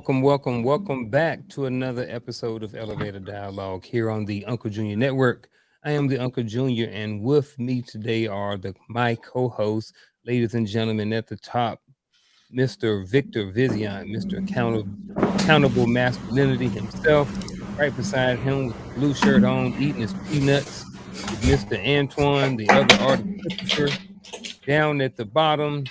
welcome back to another episode of Elevator Dialogue here on the Unkle Junior Network. I am the Uncle Junior, and with me today are my co-hosts, ladies and gentlemen, at the top, Mr. Victor Vizion, Mr. Accountable Masculinity himself. Right beside him with the blue shirt on, eating his peanuts, is Mr. Antoine, the other artist, Christopher. Down at the bottom,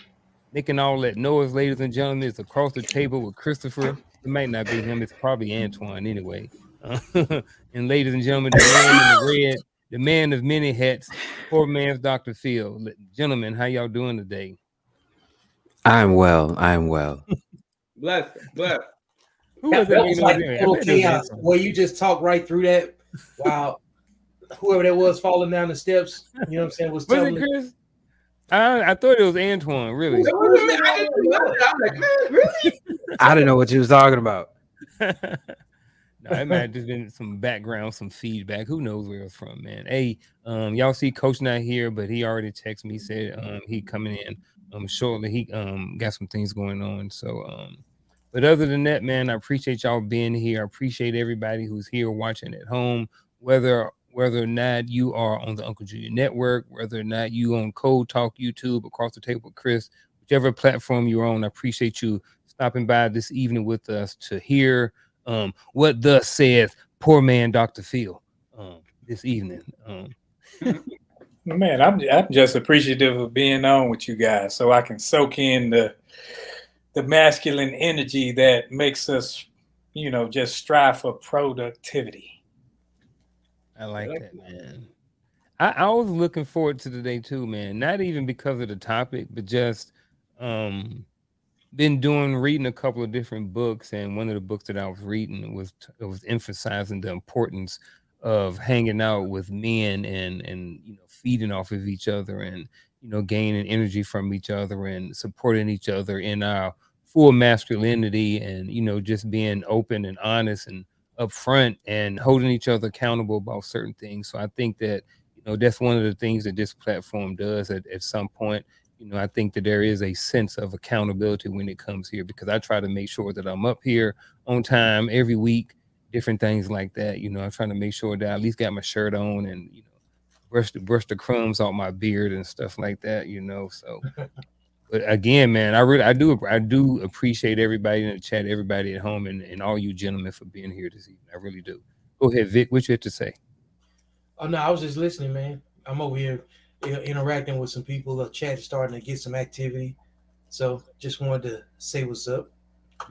making all that noise, ladies and gentlemen, is across the table with Christopher. It might not be him, it's probably Antoine anyway. Uh, and ladies and gentlemen, the man in the red, the man of many hats, poor man's Dr. Phil. Gentlemen, how y'all doing today? I'm well. I'm well. Bless, bless. Who was That, that that making was noise like anyway? I total bet it was chaos Antoine. where you just talked right through that while whoever that was falling down the steps, you know what I'm saying, was Was telling it me. Chris? I thought it was Antoine, really. It wasn't me. I didn't know that. I'm like, man, really? I didn't know what you was talking about. No, it might have just been some background, some feedback. Who knows where it's from, man? Hey, y'all see Coach not here, but he already texted me, said he coming in shortly. He got some things going on. So but other than that, man, I appreciate y'all being here. I appreciate everybody who's here watching at home, whether or not you are on the Uncle Junior Network, whether or not you on Code Talk YouTube, across the table with Chris, whichever platform you're on. I appreciate you stopping by this evening with us to hear what thus saith poor man Dr. Phil this evening. Man, I'm just appreciative of being on with you guys, so I can soak in the masculine energy that makes us, just strive for productivity. I like that, man. I was looking forward to today too, man. Not even because of the topic, but just um been reading a couple of different books, and one of the books that I was reading was emphasizing the importance of hanging out with men and feeding off of each other, and gaining energy from each other and supporting each other in our full masculinity, and just being open and honest and upfront and holding each other accountable about certain things. So I think that that's one of the things that this platform does at some point. I think that there is a sense of accountability when it comes here, because I try to make sure that I'm up here on time every week, different things like that. I'm trying to make sure that I at least got my shirt on, and brush the crumbs off my beard and stuff like that. So, but again, man, I do appreciate everybody in the chat, everybody at home, and all you gentlemen for being here this evening. I really do. Go ahead, Vic. What you have to say? Oh no, I was just listening, man. I'm over here interacting with some people. The chat is starting to get some activity. So just wanted to say what's up.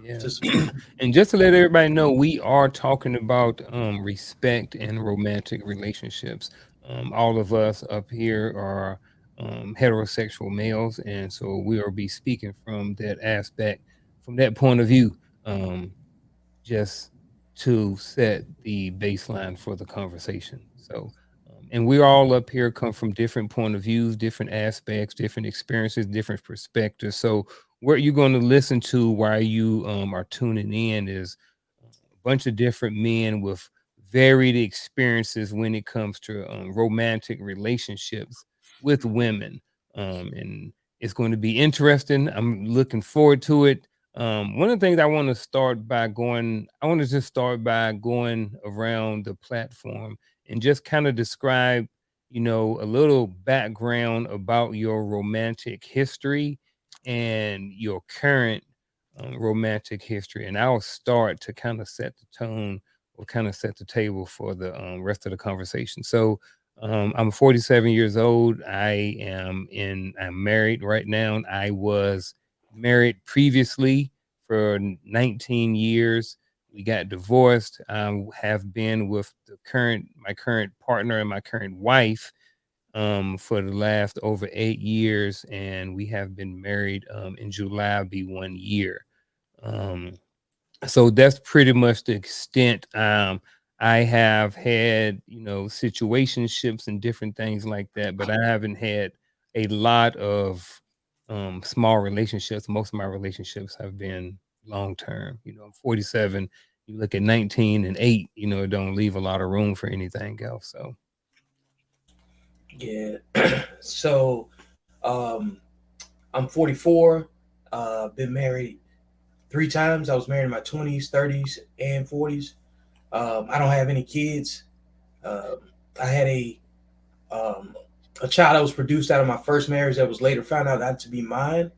Yeah. To some And just to let everybody know, we are talking about respect and romantic relationships. All of us up here are heterosexual males, and so we will be speaking from that aspect, from that point of view, um, just to set the baseline for the conversation. So, and we're all up here come from different point of views, different aspects, different experiences, different perspectives. So, what you're going to listen to while you are tuning in is a bunch of different men with varied experiences when it comes to romantic relationships with women. And it's going to be interesting. I'm looking forward to it. One of the things I want to just start by going around the platform and just kind of describe, a little background about your romantic history and your current romantic history. And I'll start to kind of set the tone or kind of set the table for the rest of the conversation. So, I'm 47 years old. I'm married right now. And I was married previously for 19 years. We got divorced. I have been with my current partner and my current wife for the last over 8 years, and we have been married. In July will be 1 year. Um, so that's pretty much the extent. I have had, situationships and different things like that, but I haven't had a lot of small relationships. Most of my relationships have been long term. I'm 47. You look at 19 and 8, it don't leave a lot of room for anything else. So yeah. So I'm 44. Been married 3 times. I was married in my 20s, 30s, and 40s. I don't have any kids. I had a child that was produced out of my first marriage that was later found out not to be mine.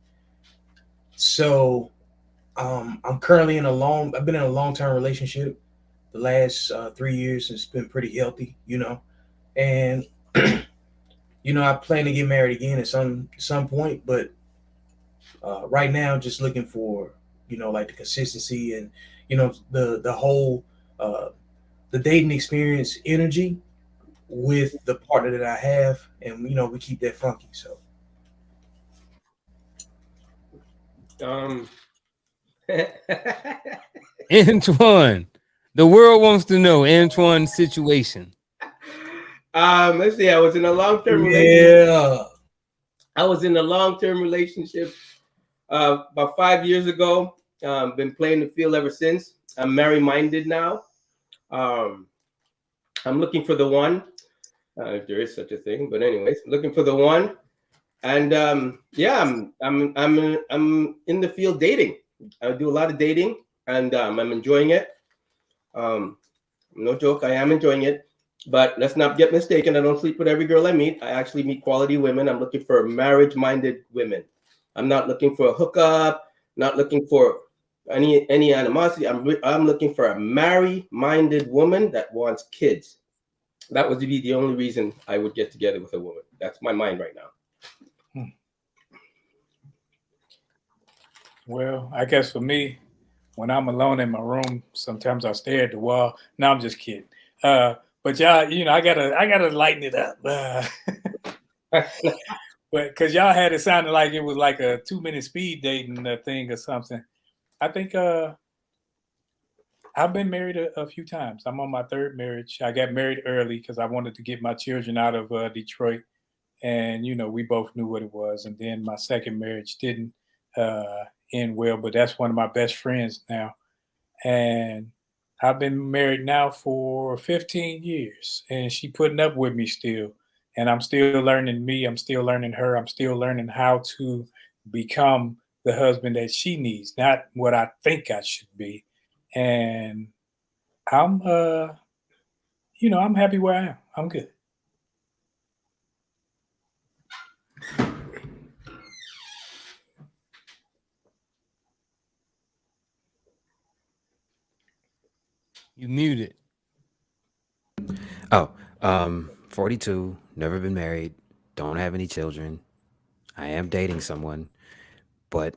So I'm currently I've been in a long-term relationship the last 3 years. It's been pretty healthy, and I plan to get married again at some point, but right now just looking for like the consistency and the whole the dating experience energy with the partner that I have, and we keep that funky. So Antoine, the world wants to know Antoine's situation. Let's see. I was in a long-term relationship. yeah, I was in a long-term relationship about 5 years ago. Been playing the field ever since. I'm married-minded now. I'm looking for the one, if there is such a thing. But anyways, looking for the one, and yeah, I'm in the field dating. I do a lot of dating, and I'm enjoying it. No joke, I am enjoying it. But let's not get mistaken. I don't sleep with every girl I meet. I actually meet quality women. I'm looking for marriage-minded women. I'm not looking for a hookup. Not looking for any animosity. I'm looking for a married-minded woman that wants kids. That would be the only reason I would get together with a woman. That's my mind right now. Well, I guess for me, when I'm alone in my room, sometimes I stare at the wall. No, I'm just kidding. But y'all, I gotta lighten it up. But because y'all had it sounded like it was like a 2-minute speed dating thing or something. I think I've been married a few times. I'm on my 3rd marriage. I got married early because I wanted to get my children out of Detroit, and we both knew what it was. And then my 2nd marriage didn't end well, but that's one of my best friends now, and I've been married now for 15 years, and she putting up with me still. And I'm still learning me. I'm still learning her. I'm still learning how to become the husband that she needs, not what I think I should be. And I'm, I'm happy where I am. I'm good. You muted. Oh, 42, never been married, don't have any children. I am dating someone, but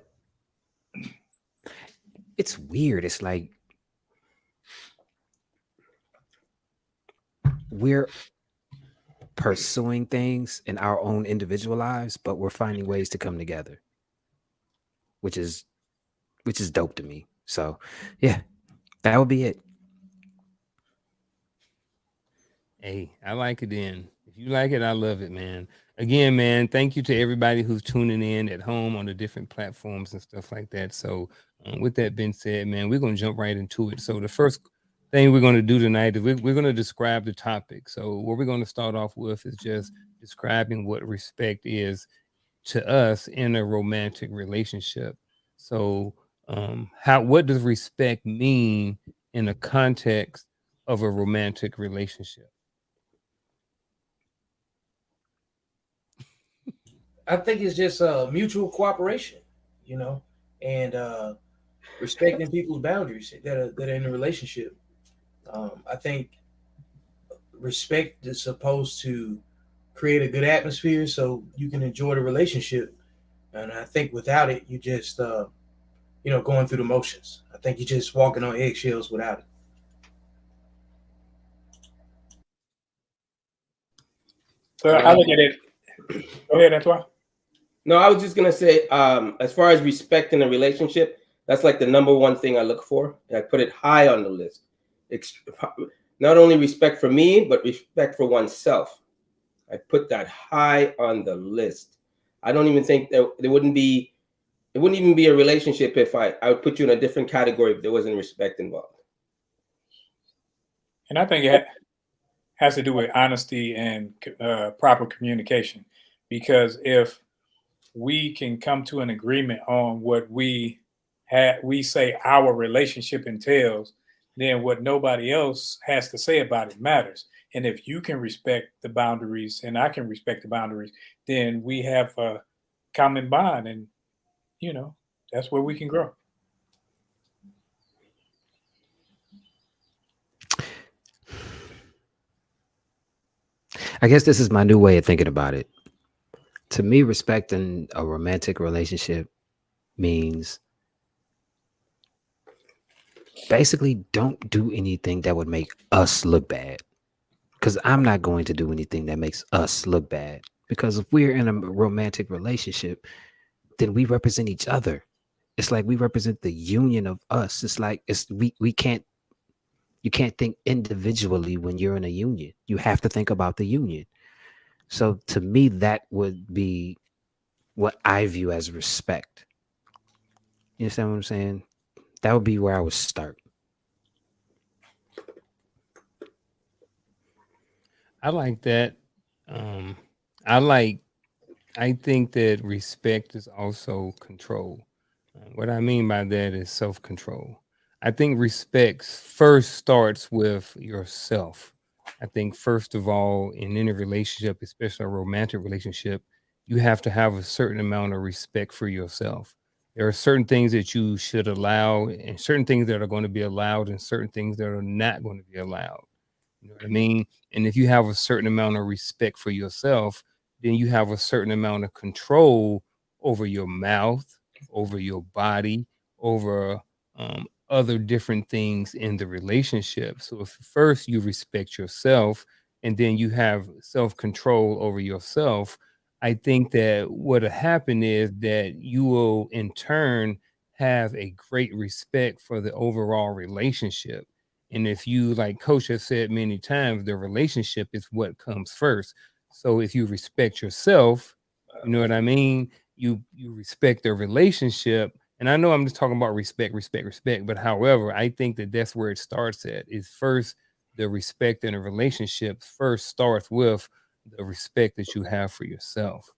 it's weird. It's like we're pursuing things in our own individual lives, but we're finding ways to come together, which is dope to me. So, yeah, that would be it. Hey, I like it then. If you like it, I love it, man. Again, man, thank you to everybody who's tuning in at home on the different platforms and stuff like that. So, with that being said, man, we're going to jump right into it. So, the first thing we're going to do tonight is we're going to describe the topic. So, what we're going to start off with is just describing what respect is to us in a romantic relationship. So, what does respect mean in the context of a romantic relationship? I think it's just mutual cooperation, and respecting people's boundaries that are in a relationship. I think respect is supposed to create a good atmosphere so you can enjoy the relationship. And I think without it, you just going through the motions. I think you're just walking on eggshells without it. So I look at it. Go ahead, Antoine. No, I was just gonna say, as far as respect in a relationship, that's like the number one thing I look for. I put it high on the list. Not only respect for me, but respect for oneself. I put that high on the list. I don't even think that it wouldn't even be a relationship if I would put you in a different category if there wasn't respect involved. And I think it has to do with honesty and proper communication, because if we can come to an agreement on what we we say our relationship entails, then what nobody else has to say about it matters. And if you can respect the boundaries and I can respect the boundaries, then we have a common bond, and you know that's where we can grow. I guess this is my new way of thinking about it. To me, respecting a romantic relationship means basically don't do anything that would make us look bad. Because I'm not going to do anything that makes us look bad. Because if we're in a romantic relationship, then we represent each other. It's like we represent the union of us. It's like we can't you can't think individually when you're in a union. You have to think about the union. So to me, that would be what I view as respect. You understand what I'm saying? That would be where I would start. I like that. Um, I like. I think that respect is also control. What I mean by that is self control. I think respect first starts with yourself. I think, first of all, in any relationship, especially a romantic relationship, you have to have a certain amount of respect for yourself. There are certain things that you should allow, and certain things that are going to be allowed, and certain things that are not going to be allowed. You know what I mean? And if you have a certain amount of respect for yourself, then you have a certain amount of control over your mouth, over your body, over other different things in the relationship. So if first you respect yourself and then you have self control over yourself, I think that what'll happen is that you will in turn have a great respect for the overall relationship. And if you, like Coach has said many times, the relationship is what comes first. So if you respect yourself, you know what I mean? You respect the relationship. And I know I'm just talking about respect, respect, respect. But however, I think that that's where it starts at. Is first the respect in a relationship first starts with the respect that you have for yourself.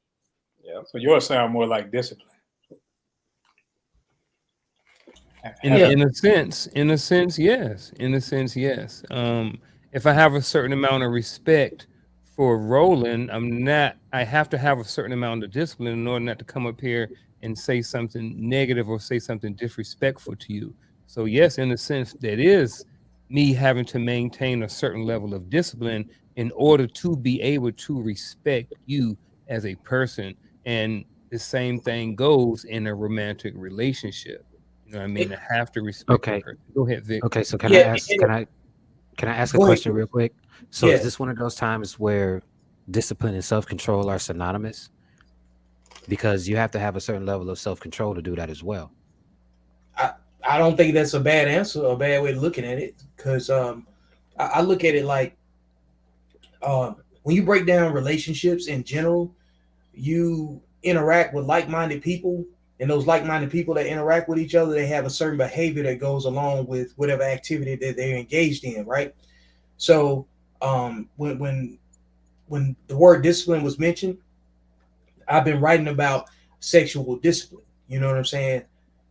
Yeah. So yours sound more like discipline. Yeah. In a sense, yes. In a sense, yes. If I have a certain amount of respect for Roland, I have to have a certain amount of discipline in order not to come up here and say something negative or say something disrespectful to you. So yes, in a sense, that is me having to maintain a certain level of discipline in order to be able to respect you as a person. And the same thing goes in a romantic relationship. You know what I mean? I have to respect the Okay. person. Go ahead, Vic. Okay. So can I Yeah. ask? Can I ask a Go ahead. question real quick? So is Yeah. this one of those times where discipline and self control are synonymous? Because you have to have a certain level of self control to do that as well. I, I don't think that's a bad answer, a bad way of looking at it, because I look at it like when you break down relationships in general, you interact with like-minded people, and those like-minded people that interact with each other, they have a certain behavior that goes along with whatever activity that they're engaged in, right? So when the word discipline was mentioned, I've been writing about sexual discipline. You know what I'm saying?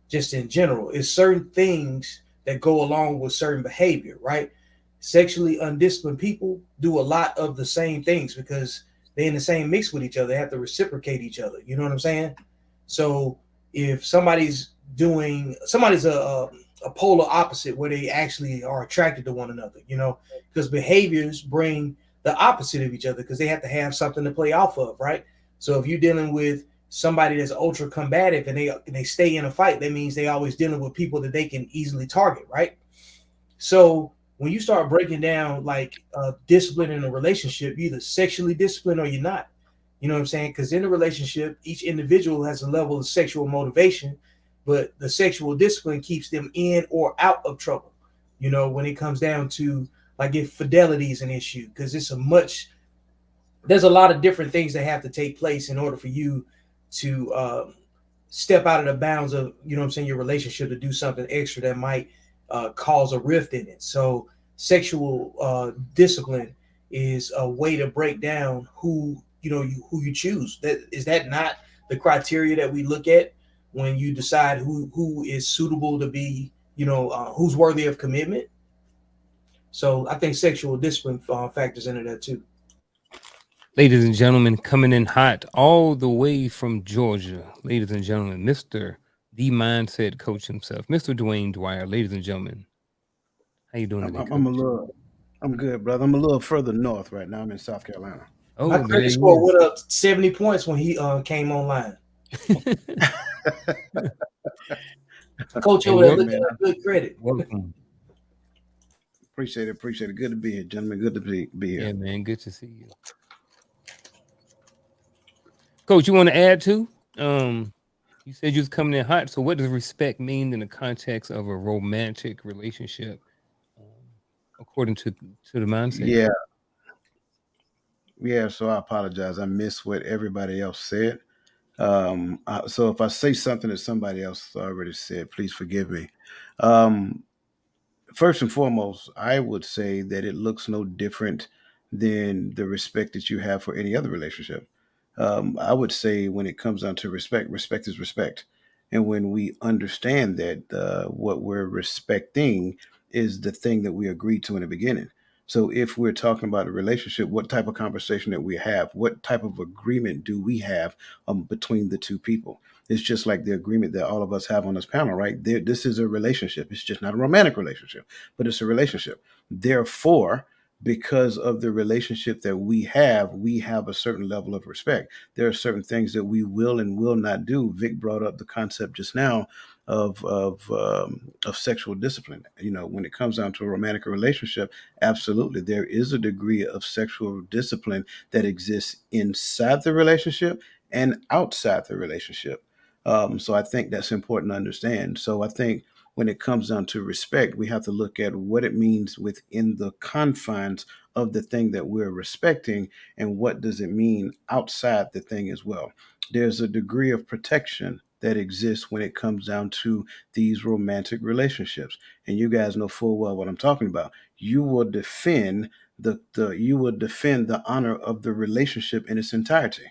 Just in general, it's certain things that go along with certain behavior, right? Sexually undisciplined people do a lot of the same things because they're in the same mix with each other. They have to reciprocate each other. You know what I'm saying? So if somebody's a polar opposite where they actually are attracted to one another, because behaviors bring the opposite of each other because they have to have something to play off of, right? So if you're dealing with somebody that's ultra combative and they stay in a fight, that means they always dealing with people that they can easily target, right? So when you start breaking down like discipline in a relationship, you're either sexually disciplined or you're not. You know what I'm saying? Because in a relationship, each individual has a level of sexual motivation, but the sexual discipline keeps them in or out of trouble. When it comes down to like if fidelity is an issue, because there's a lot of different things that have to take place in order for you to step out of the bounds of, your relationship to do something extra that might cause a rift in it. So sexual discipline is a way to break down who you choose. That not the criteria that we look at when you decide who is suitable to be, who's worthy of commitment. So I think sexual discipline factors into that too. Ladies and gentlemen, coming in hot all the way from Georgia. Ladies and gentlemen, Mr. The Mindset Coach himself, Mr. Dwayne Dwyer. Ladies and gentlemen, how you doing I'm, today, I'm, I'm a Coach? little, I'm good, brother. I'm a little further north right now. I'm in South Carolina. My Oh, there credit he score is. went up 70 points when he came online. Coach Hey, over there Hey, welcome, looking man, at good credit. welcome. appreciate it. Appreciate it. Good to be here, gentlemen. Good to be Yeah, here. man, good to see you, Coach. You want to add to? You said you was coming in hot. So, what does respect mean in the context of a romantic relationship, um, according to the mindset Yeah, coach? yeah. So I apologize. I missed what everybody else said. So if I say something that somebody else already said, please forgive me. Um, First and foremost, I would say that it looks no different than the respect that you have for any other relationship. I would say when it comes down to respect, respect is respect. And when we understand that what we're respecting is the thing that we agreed to in the beginning. So if we're talking about a relationship, what type of conversation that we have, what type of agreement do we have between the two people? It's just like the agreement that all of us have on this panel, right? This is a relationship. It's just not a romantic relationship, but it's a relationship. Therefore, because of the relationship that we have a certain level of respect. There are certain things that we will and will not do. Vic brought up the concept just now of sexual discipline. You know, when it comes down to a romantic relationship, absolutely, there is a degree of sexual discipline that exists inside the relationship and outside the relationship. So I think that's important to understand. So I think when it comes down to respect, we have to look at what it means within the confines of the thing that we're respecting and what does it mean outside the thing as well. There's a degree of protection that exists when it comes down to these romantic relationships. And you guys know full well what I'm talking about. You will defend the honor of the relationship in its entirety.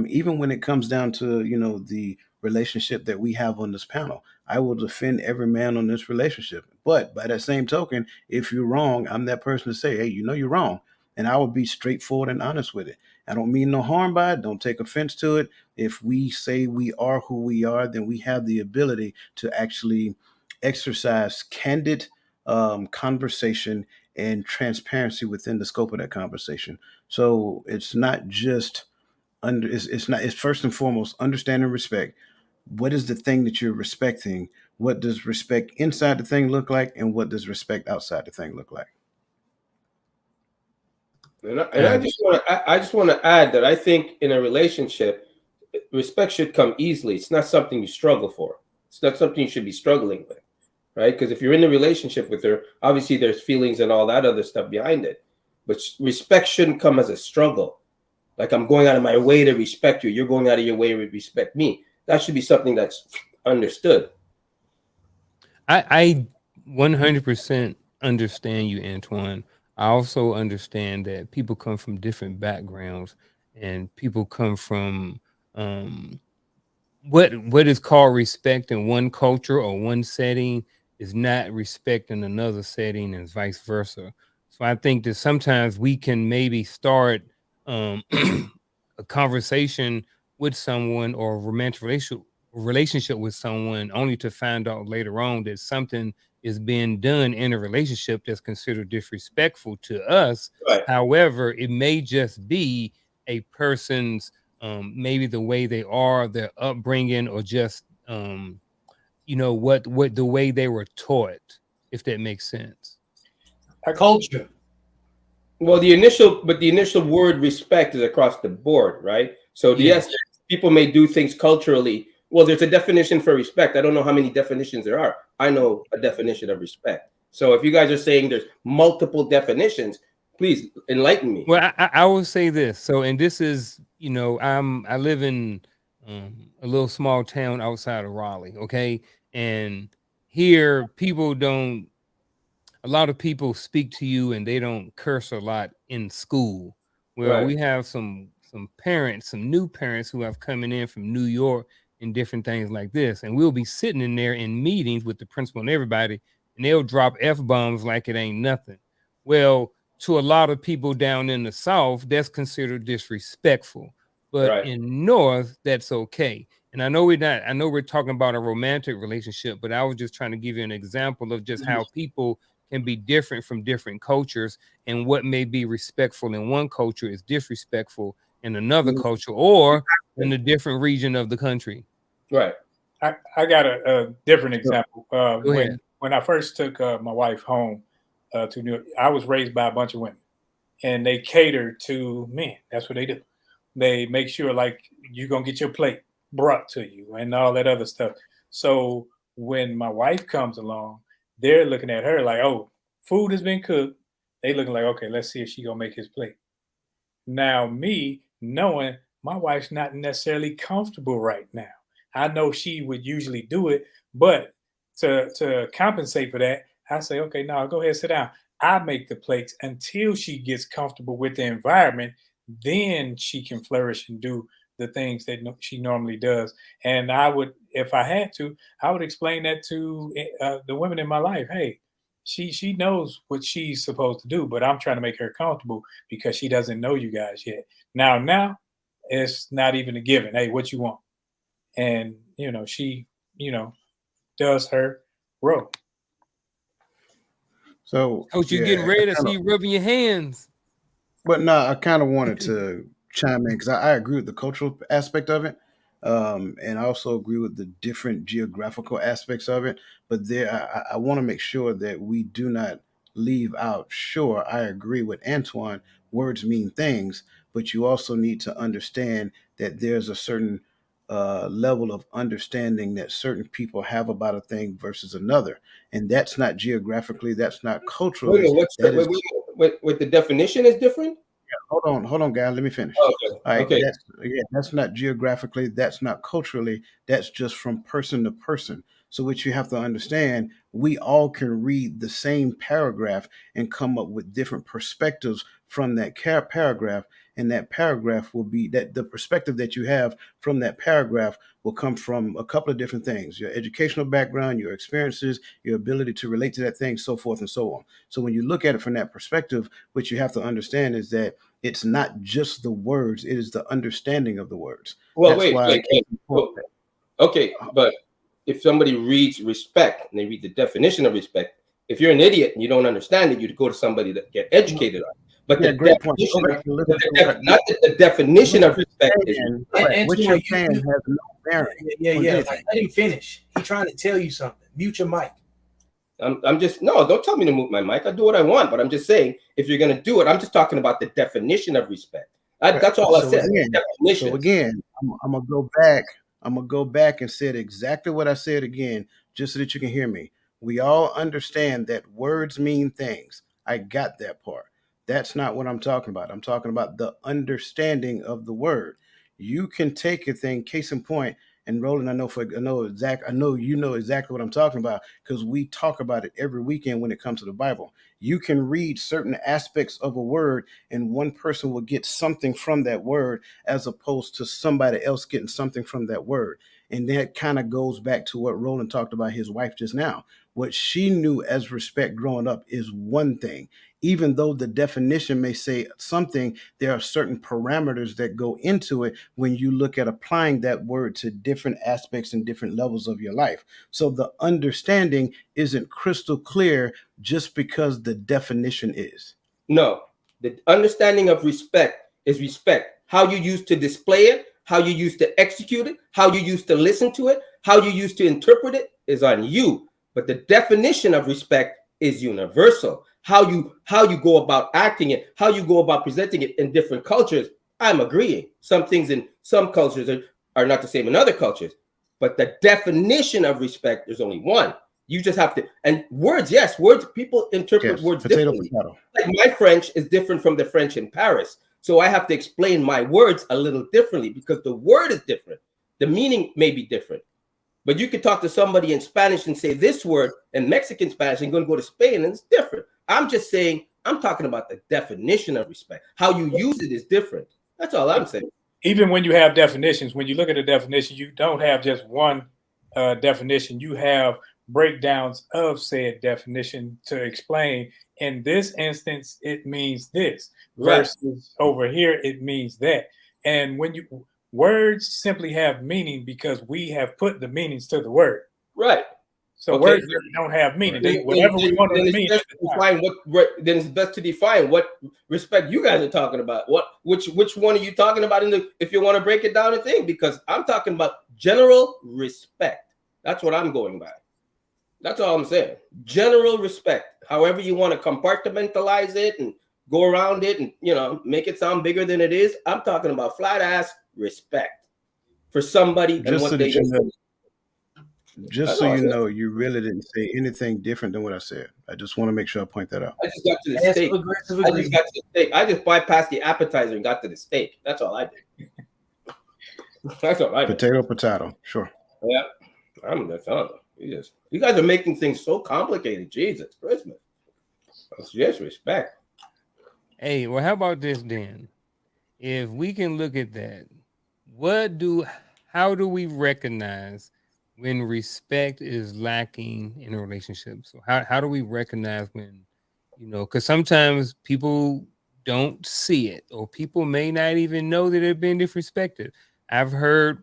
Even when it comes down to the relationship that we have on this panel, I will defend every man on this relationship. But by that same token, if you're wrong, I'm that person to say, hey, you're wrong. And I will be straightforward and honest with it. I don't mean no harm by it. Don't take offense to it. If we say we are who we are, then we have the ability to actually exercise candid conversation and transparency within the scope of that conversation. So it's not just it's first and foremost understand and respect. What is the thing that you're respecting? What does respect inside the thing look like, and what does respect outside the thing look like? And I just want to I just want to add that I think in a relationship, respect should come easily. It's not something you struggle for. It's not something you should be struggling with, right? Because if you're in a relationship with her, obviously there's feelings and all that other stuff behind it. But respect shouldn't come as a struggle. Like I'm going out of my way to respect you. You're going out of your way to respect me. That should be something that's understood. I 100% understand you, Antoine. I also understand that people come from different backgrounds and people come from um, what is called respect in one culture or one setting is not respect in another setting and vice versa. So I think that sometimes we can maybe start um, a conversation with someone or a romantic relationship with someone only to find out later on that something is being done in a relationship that's considered disrespectful to us. Right. However, it may just be a person's maybe the way they are, their upbringing, or just what the way they were taught, if that makes sense. Culture. Well, the initial word respect is across the board, right? So Yeah. yes, people may do things culturally. Well, there's a definition for respect. I don't know how many definitions there are. I know a definition of respect. So if you guys are saying there's multiple definitions, please enlighten me. Well, I will say this. So, and this is, I live in a little small town outside of Raleigh. Okay, and here people don't a lot of people speak to you and they don't curse a lot in school. Well, Right. we have some parents, some new parents who have coming in from New York, and different things like this. And we'll be sitting in there in meetings with the principal and everybody, and they'll drop F-bombs like it ain't nothing. Well, to a lot of people down in the South, that's considered disrespectful. But Right. in North, that's okay. And I know we're talking about a romantic relationship, but I was just trying to give you an example of just how people can be different from different cultures, and what may be respectful in one culture is disrespectful in another culture or in a different region of the country. Right. I got a different example. Go ahead. When I first took my wife home to New York, I was raised by a bunch of women, and they cater to men. That's what they do. They make sure like you're gonna get your plate brought to you and all that other stuff. So when my wife comes along, they're looking at her like, oh, food has been cooked. They looking like, okay, let's see if she gonna make his plate. Now me knowing my wife's not necessarily comfortable right now. I know she would usually do it, but to compensate for that, I say, okay, now go ahead, sit down. I make the plates until she gets comfortable with the environment. Then she can flourish and do the things that she normally does. And I would, if I had to, I would explain that to the women in my life. Hey, she knows what she's supposed to do, but I'm trying to make her comfortable because she doesn't know you guys yet. Now it's not even a given. Hey, what you want? And she does her role. So, Coach, you're getting ready to see you rubbing your hands. but no, I kind of wanted to chime in because I agree with the cultural aspect of it, and I also agree with the different geographical aspects of it. But I want to make sure that we do not leave out. Sure, I agree with Antoine. Words mean things, but you also need to understand that there's a certain level of understanding that certain people have about a thing versus another, and that's not geographically, that's not Wait a culturally. minute, That is wait, the definition is different? hold on, guys. Let me finish. Okay. All right, Okay. that's not geographically, that's not culturally, that's just from person to person. So what you have to understand, we all can read the same paragraph and come up with different perspectives from that paragraph, and that paragraph will be that the perspective that you have from that paragraph will come from a couple of different things: your educational background, your experiences, your ability to relate to that thing, so forth and so on. So when you look at it from that perspective, what you have to understand is that it's not just the words, it is the understanding of the words. Well, That's why wait. Okay, but if somebody reads respect and they read the definition of respect, if you're an idiot and you don't understand it, you'd go to somebody that get educated on it. But yeah, the great point. definition, Go back and listen to what not that the definition of respect is what you're saying has no bearing on Yeah. anything. Like, let him finish. He's trying to tell you something. Mute your mic. I'm just no. Don't tell me to mute my mic. I do what I want, but I'm just saying if you're going to do it, I'm just talking about the definition of respect. That's all I said. So again, I'm gonna go back. I'm gonna go back and say exactly what I said again, just so that you can hear me. We all understand that words mean things. I got that part. That's not what I'm talking about. I'm talking about the understanding of the word. You can take a thing, case in point, and Roland, I know you know exactly what I'm talking about because we talk about it every weekend when it comes to the Bible. You can read certain aspects of a word, and one person will get something from that word as opposed to somebody else getting something from that word. And that kind of goes back to what Roland talked about his wife just now. What she knew as respect growing up is one thing. Even though the definition may say something, there are certain parameters that go into it when you look at applying that word to different aspects and different levels of your life. So the understanding isn't crystal clear just because the definition is. No, the understanding of respect is respect. How you used to display it, how you used to execute it, how you used to listen to it, how you used to interpret it is on you. But the definition of respect is universal. How you go about acting it, how you go about presenting it in different cultures. I'm agreeing. Some things in some cultures are not the same in other cultures. But the definition of respect, there's only one. You just have to, and words, yes, words, people interpret words differently. Like my French is different from the French in Paris. So I have to explain my words a little differently because the word is different. The meaning may be different. But you could talk to somebody in Spanish and say this word in Mexican Spanish and going to go to Spain and it's different. I'm just saying, I'm talking about the definition of respect. How you use it is different. That's all I'm saying. even when you have definitions, when you look at a definition, you don't have just one definition. You have breakdowns of said definition to explain. In this instance, it means this, versus over here, it means that. And when you words simply have meaning because we have put the meanings to the word. Right. So Okay. words really don't have meaning. They, whatever we want them to mean. Then it's best to define what respect you guys are talking about. Which one are you talking about if you want to break it down a thing? Because I'm talking about general respect. That's what I'm going by. That's all I'm saying. General respect. However you want to compartmentalize it and go around it and make it sound bigger than it is. I'm talking about flat ass respect for somebody and what they do. Just so you know, you really didn't say anything different than what I said. I just want to make sure I point that out. I just got to the steak. I just bypassed the appetizer and got to the steak. That's all I did. That's all I did. Potato. Sure. Yeah. That's all. You guys are making things so complicated. Jesus Christmas. That's just respect. Hey, well, how about this then? If we can look at that, how do we recognize when respect is lacking in a relationship? So how do we recognize when, because sometimes people don't see it, or people may not even know that they're being disrespected. I've heard,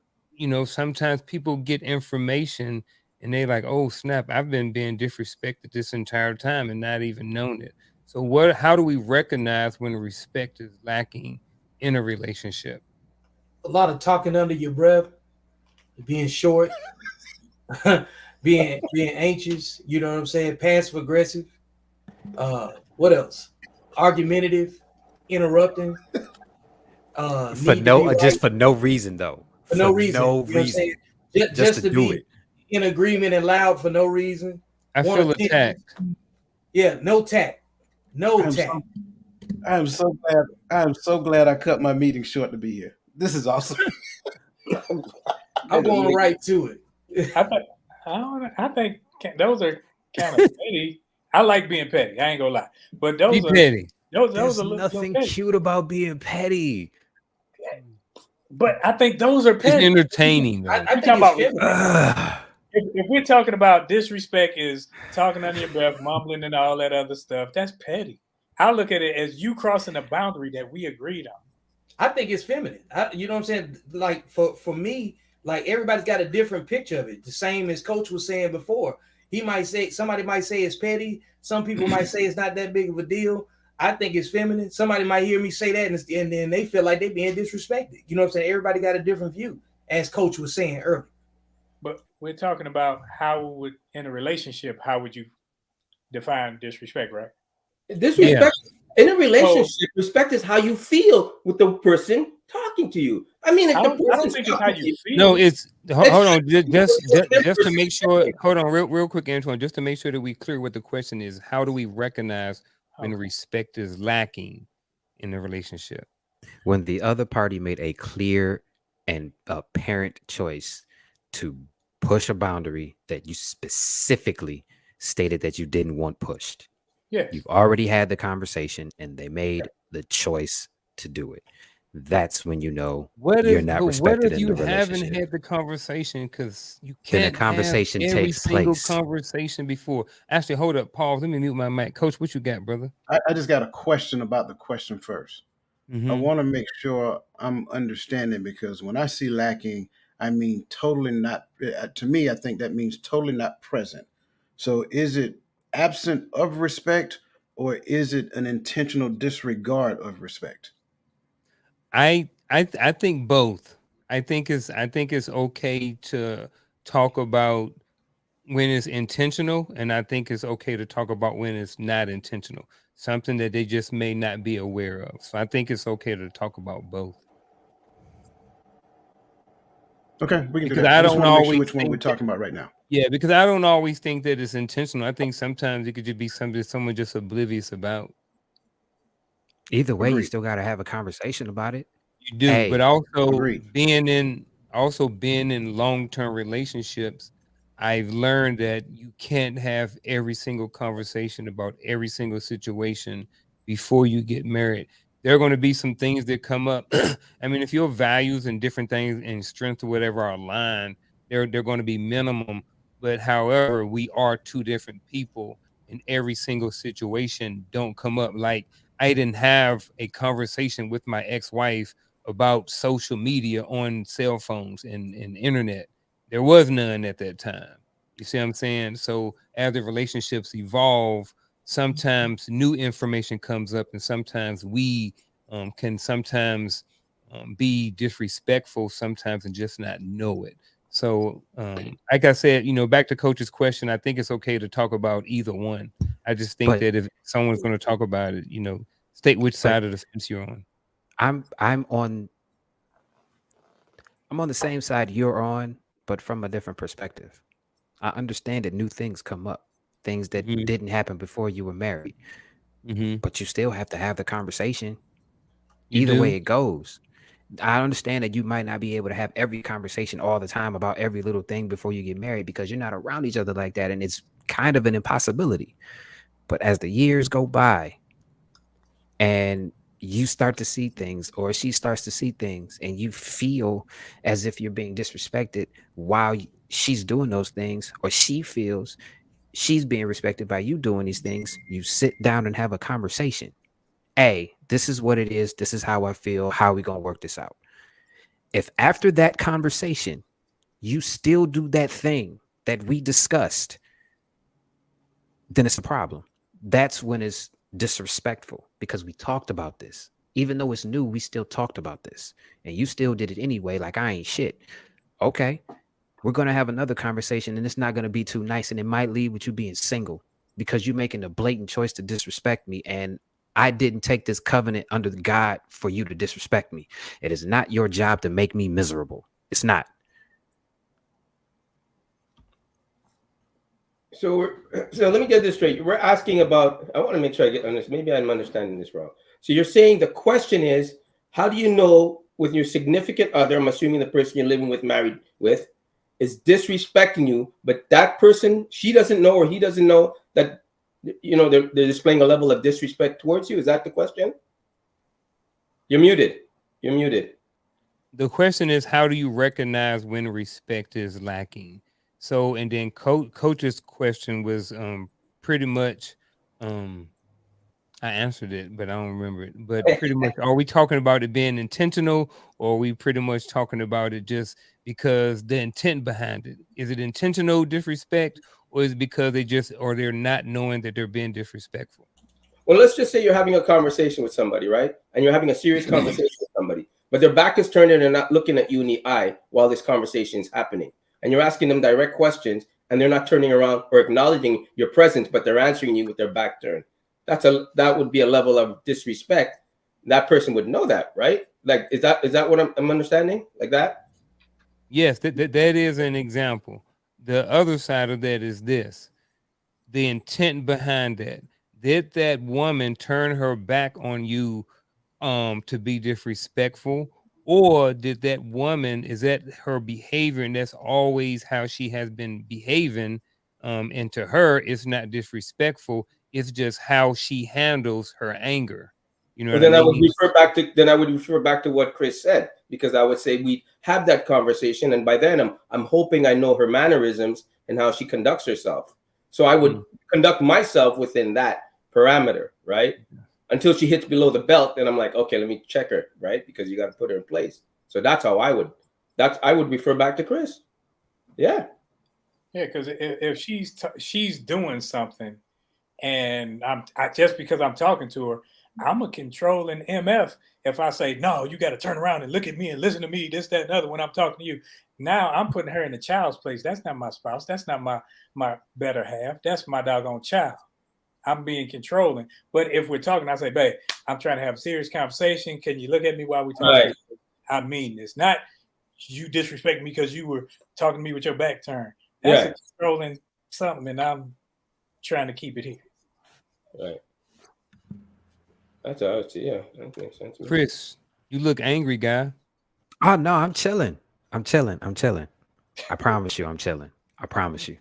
sometimes people get information and they're like, oh snap, I've been being disrespected this entire time and not even known it. So how do we recognize when respect is lacking in a relationship? A lot of talking under your breath, being short, being anxious, you know what I'm saying? Passive aggressive. What else? Argumentative, interrupting. For no reason though. For no reason. No you know reason. What I'm saying? Just to do it. In agreement and loud for no reason. I feel attacked. Yeah, no tact. No tact. I am so glad I cut my meeting short to be here. This is awesome. I'm going right to it. I think those are kind of petty. I like being petty. I ain't gonna lie, but those are petty. Those are nothing cute about being petty. But I think those are petty. It's entertaining though. I think it's if we're talking about disrespect, is talking under your breath, mumbling, and all that other stuff, that's petty. I look at it as you crossing a boundary that we agreed on. I think it's feminine. You know what I'm saying? Like for me, like everybody's got a different picture of it. The same as Coach was saying before. Somebody might say it's petty. Some people might say it's not that big of a deal. I think it's feminine. Somebody might hear me say that and then they feel like they're being disrespected. You know what I'm saying? Everybody got a different view, as Coach was saying earlier. But we're talking about in a relationship, how would you define disrespect, right? Disrespect in a relationship, respect is how you feel with the person talking to you. I mean, I don't think it's how you feel. No, it's hold on, just to make sure. Hold on, real quick, Antoine, just to make sure that we clear what the question is. How do we recognize when respect is lacking in a relationship? When the other party made a clear and apparent choice to push a boundary that you specifically stated that you didn't want pushed. Yeah, you've already had the conversation and they made the choice to do it. That's when you know you're not respected in the relationship. What if you haven't had the conversation? Because you can't. Then a conversation have every takes single place. Conversation before. Actually, hold up, pause. Let me mute my mic. Coach, what you got, brother? I just got a question about the question first. Mm-hmm. I want to make sure I'm understanding, because when I see lacking, I mean totally not. To me, I think that means totally not present. So is it absent of respect, or is it an intentional disregard of respect? I think both. I think it's okay to talk about when it's intentional, and I think it's okay to talk about when it's not intentional. Something that they just may not be aware of. So I think it's okay to talk about both. Okay, we can because do that. I just don't want to make always sure which one think we're talking about right now. Yeah, because I don't always think that it's intentional. I think sometimes it could just be something someone just oblivious about. Either way, Agreed. You still got to have a conversation about it. You do, Hey, but also agreed. being in long-term relationships, I've learned that you can't have every single conversation about every single situation before you get married. there are going to be some things that come up. I mean, if your values and different things and strengths or whatever are aligned, they're going to be minimum. But however, we are two different people, and every single situation don't come up. Like, I didn't have a conversation with my ex-wife about social media on cell phones and internet. There was none at that time. You see what I'm saying? So as the relationships evolve, sometimes new information comes up, and sometimes we can sometimes be disrespectful sometimes and just not know it. So like I said, back to Coach's question, I think it's okay to talk about either one. I just think But that if someone's going to talk about it, state which but side of the fence you're on. I'm on the same side you're on, but from a different perspective. I understand that new things come up, things that Hmm. didn't happen before you were married, Hmm. but you still have to have the conversation. You Either way do? it goes. I understand that you might not be able to have every conversation all the time about every little thing before you get married because you're not around each other like that. And it's kind of an impossibility. But as the years go by and you start to see things, or she starts to see things, and you feel as if you're being disrespected while she's doing those things, or she feels she's being respected by you doing these things, you sit down and have a conversation. Hey, this is what it is. This is how I feel. How are we going to work this out? If after that conversation, you still do that thing that we discussed, then it's a problem. That's when it's disrespectful because we talked about this. Even though it's new, we still talked about this. And you still did it anyway, like I ain't shit. Okay, we're going to have another conversation and it's not going to be too nice. And it might lead with you being single because you're making a blatant choice to disrespect me. And I didn't take this covenant under God for you to disrespect me. It is not your job to make me miserable. It's not. So let me get this straight. We're asking about. I want to make sure I get on this. Maybe I'm understanding this wrong. So you're saying the question is, how do you know with your significant other? I'm assuming the person you're living with, married with, is disrespecting you, but that person, she doesn't know or he doesn't know that they're displaying a level of disrespect towards you. Is that the question? You're muted. You're muted. The question is, how do you recognize when respect is lacking? So, and then coach's question was pretty much I answered it, but I don't remember it. But pretty much, are we talking about it being intentional, or are we pretty much talking about it just because the intent behind it? Is it intentional disrespect, or is it because they're not knowing that they're being disrespectful? Well, let's just say you're having a conversation with somebody, right? And you're having a serious conversation with somebody, but their back is turned and they're not looking at you in the eye while this conversation is happening. And you're asking them direct questions and they're not turning around or acknowledging your presence, but they're answering you with their back turned. That would be a level of disrespect. That person would know that, right? Like, is that what I'm understanding? Like that? Yes, that is an example. The other side of that is this: the intent behind that. Did that woman turn her back on you to be disrespectful, or did that woman, is that her behavior and that's always how she has been behaving, and to her it's not disrespectful, it's just how she handles her anger, you know Well, what I then I would mean? refer back to what Chris said, because I would say we have that conversation, and by then I'm hoping I know her mannerisms and how she conducts herself. So I would Mm. conduct myself within that parameter, right? Until she hits below the belt, then I'm like, okay, let me check her, right? Because you got to put her in place. So that's how I would. I would refer back to Chris. Yeah. Yeah, because if she's doing something, and just because I'm talking to her, I'm a controlling MF. If I say no, you got to turn around and look at me and listen to me, this, that, and other when I'm talking to you. Now I'm putting her in the child's place. That's not my spouse. That's not my better half. That's my doggone child. I'm being controlling. But if we're talking, I say, babe, I'm trying to have a serious conversation. Can you look at me while we talk? Right. I mean this. Not you disrespect me because you were talking to me with your back turned. That's Right. a controlling something, and I'm trying to keep it here. Right. That's how I would see. Yeah, that makes sense. Chris, you look angry, guy. Oh, no, I'm chilling. I'm chilling. I promise you, I'm chilling. I promise you.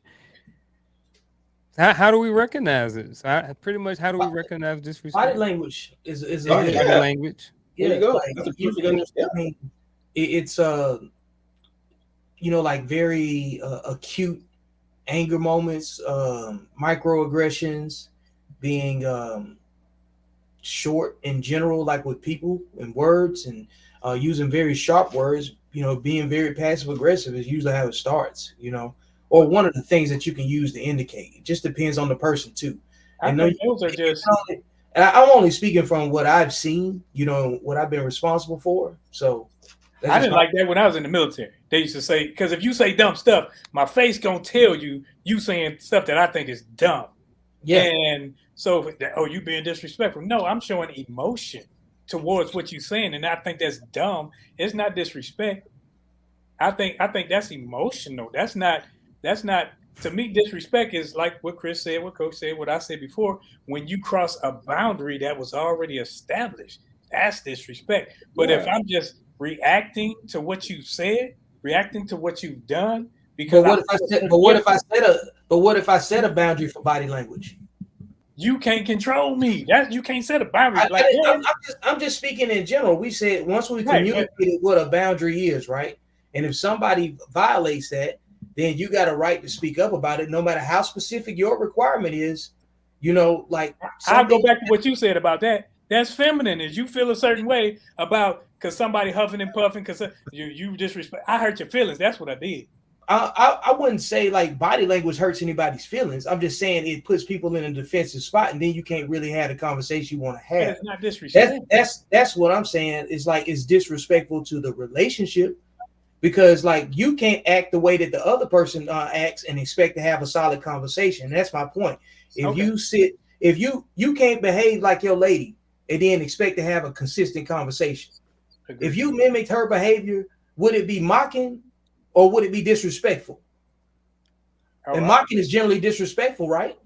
How do we recognize it? So pretty much, how do we recognize Body disrespect? language is a Oh, good. Body yeah. language. There you Yeah, go. like That's a you perfect can. understanding. I mean, it's like very acute anger moments, microaggressions, being short in general, like with people and words, and using very sharp words. Being very passive aggressive is usually how it starts. Or one of the things that you can use to indicate. It just depends on the person too. I And no, think those are just. I'm only speaking from what I've seen. What I've been responsible for. So that's I just didn't my like that when I was in the military. They used to say, because if you say dumb stuff, my face gonna tell you saying stuff that I think is dumb. yeah. And so, oh, you being disrespectful. No, I'm showing emotion towards what you're saying, and I think that's dumb. It's not disrespect. I think that's emotional. That's not to me. Disrespect is like what Chris said, what Coach said, what I said before. When you cross a boundary that was already established, that's disrespect. But if Yeah. I'm just reacting to what you said, reacting to what you've done, But because I what if I feel a said? certain But way, what if I set a boundary for body language? you can't control me. That you can't set a boundary I like didn't, that. I'm just speaking in general. We said once we Right, but communicated what a boundary is, right? And if somebody violates that, then you got a right to speak up about it, no matter how specific your requirement is. Like I'll go something. back to what you said about that. That's feminine. Is you feel a certain way about because somebody huffing and puffing because you disrespect. I hurt your feelings. That's what I did. I wouldn't say like body language hurts anybody's feelings. I'm just saying it puts people in a defensive spot, and then you can't really have the conversation you want to But have. it's not That's disrespect. that's that's what I'm saying. Is like it's disrespectful to the relationship because like you can't act the way that the other person acts and expect to have a solid conversation. That's my point. If Okay. you sit, if you can't behave like your lady and then expect to have a consistent conversation. If Agreed. you mimicked her behavior, would it be mocking or would it be disrespectful? Oh, And mocking is generally disrespectful, right?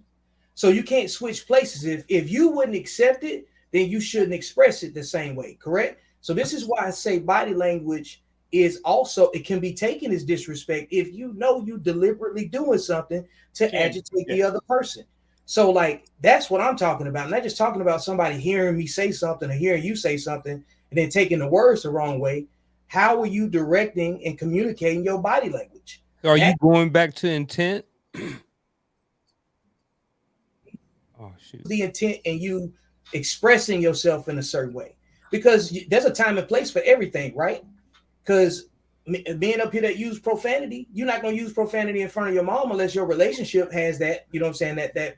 So you can't switch places. If you wouldn't accept it, then you shouldn't express it the same way, correct? So this is why I say body language is also it can be taken as disrespect if you know you deliberately doing something to can agitate yeah. the other person. So like that's what I'm talking about. I'm not just talking about somebody hearing me say something or hearing you say something and then taking the words the wrong way. How are you directing and communicating your body language? Are you That going back to intent? Oh shoot. the intent and you expressing yourself in a certain way because there's a time and place for everything, right? Because being up here that use profanity, you're not going to use profanity in front of your mom unless your relationship has that, you know what I'm saying, that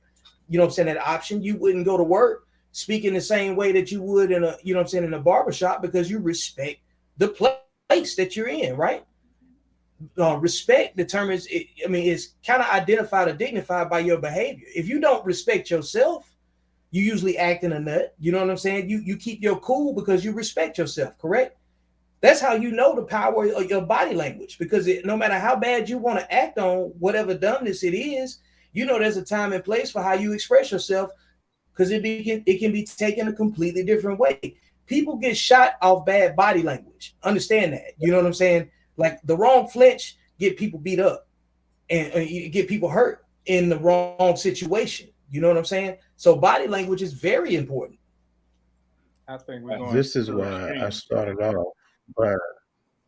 you know what I'm saying, that option. You wouldn't go to work speaking the same way that you would in a, you know what I'm saying, in a barbershop because you respect the place that you're in, right? Respect determines it. I mean, it's kind of identified or dignified by your behavior. If you don't respect yourself, you usually act in a nut. You know what I'm saying? You keep your cool because you respect yourself, correct? That's how you know the power of your body language because no matter how bad you want to act on whatever dumbness it is, there's a time and place for how you express yourself because it can be taken a completely different way. People get shot off bad body language. Understand that. You know what I'm saying? Like the wrong flinch get people beat up and you get people hurt in the wrong situation. You know what I'm saying? So body language is very important. I think we're going This is to why I extremes. started off by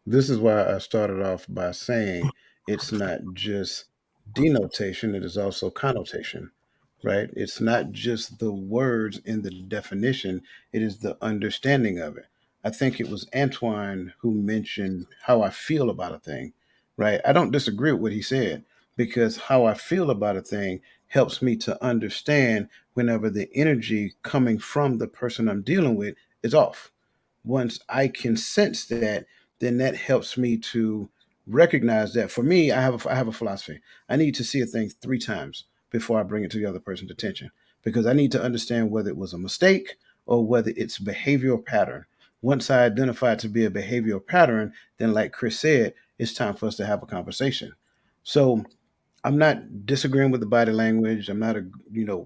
This is why I started off by saying it's not just denotation, it is also connotation, right? It's not just the words in the definition, it is the understanding of it. I think it was Antoine who mentioned how I feel about a thing, right? I don't disagree with what he said because how I feel about a thing helps me to understand whenever the energy coming from the person I'm dealing with is off. Once I can sense that, then that helps me to recognize that. For me, I have a philosophy. I need to see a thing 3 times before I bring it to the other person's attention because I need to understand whether it was a mistake or whether it's behavioral pattern. Once I identify it to be a behavioral pattern, then like Chris said, it's time for us to have a conversation. So I'm not disagreeing with the body language. I'm not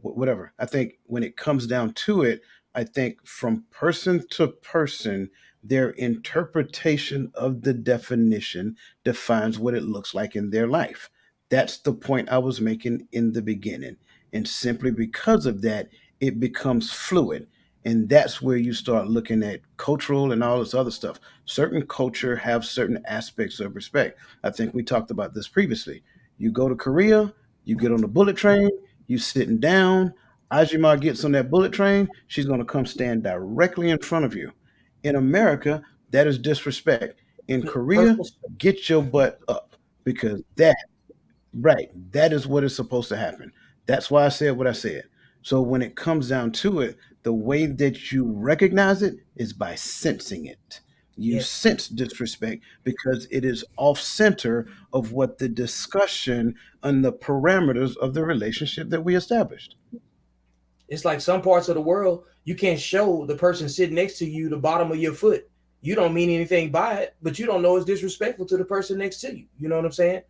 whatever. I think when it comes down to it, I think from person to person, their interpretation of the definition defines what it looks like in their life. That's the point I was making in the beginning. And simply because of that, it becomes fluid. And that's where you start looking at cultural and all this other stuff. Certain culture have certain aspects of respect. I think we talked about this previously. You go to Korea, you get on the bullet train, you sitting down. Ajima gets on that bullet train, she's going to come stand directly in front of you. In America, that is disrespect. In Korea, Personal. get your butt up because that, right, that is what is supposed to happen. That's why I said what I said. So when it comes down to it, the way that you recognize it is by sensing it. You Yes. sense disrespect because it is off center of what the discussion and the parameters of the relationship that we established. It's like some parts of the world you can't show the person sitting next to you the bottom of your foot. You don't mean anything by it, but you don't know it's disrespectful to the person next to you. You know what I'm saying?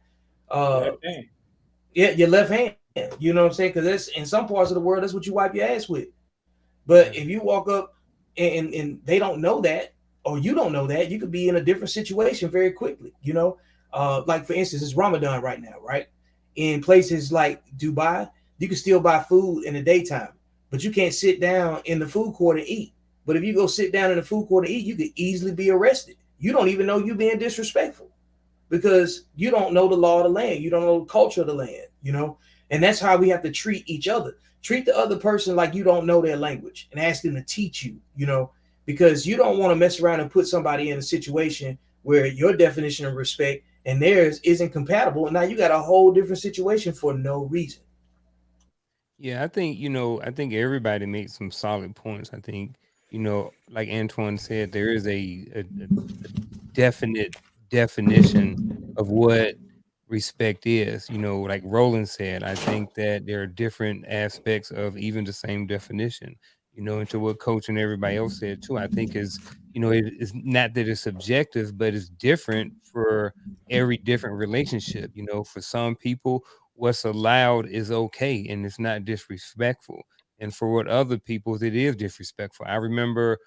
Uh, Left hand. yeah, your left hand. You know what I'm saying? Because that's in some parts of the world, that's what you wipe your ass with. But Yeah. if you walk up and they don't know that, or you don't know that, you could be in a different situation very quickly. Like for instance, it's Ramadan right now, right? In places like Dubai, you can still buy food in the daytime, but you can't sit down in the food court and eat. But if you go sit down in the food court and eat, you could easily be arrested. You don't even know you're being disrespectful because you don't know the law of the land. You don't know the culture of the land. And that's how we have to treat each other. Treat the other person like you don't know their language and ask them to teach you, because you don't want to mess around and put somebody in a situation where your definition of respect and theirs isn't compatible. And now you got a whole different situation for no reason. Yeah, I think everybody made some solid points. I think, like Antoine said, there is a definite definition of what respect is. Like Roland said, I think that there are different aspects of even the same definition. Into what Coach and everybody else said too. I think it is not that it's subjective, but it's different for every different relationship. For some people, what's allowed is okay and it's not disrespectful. And for what other people's it is disrespectful. I remember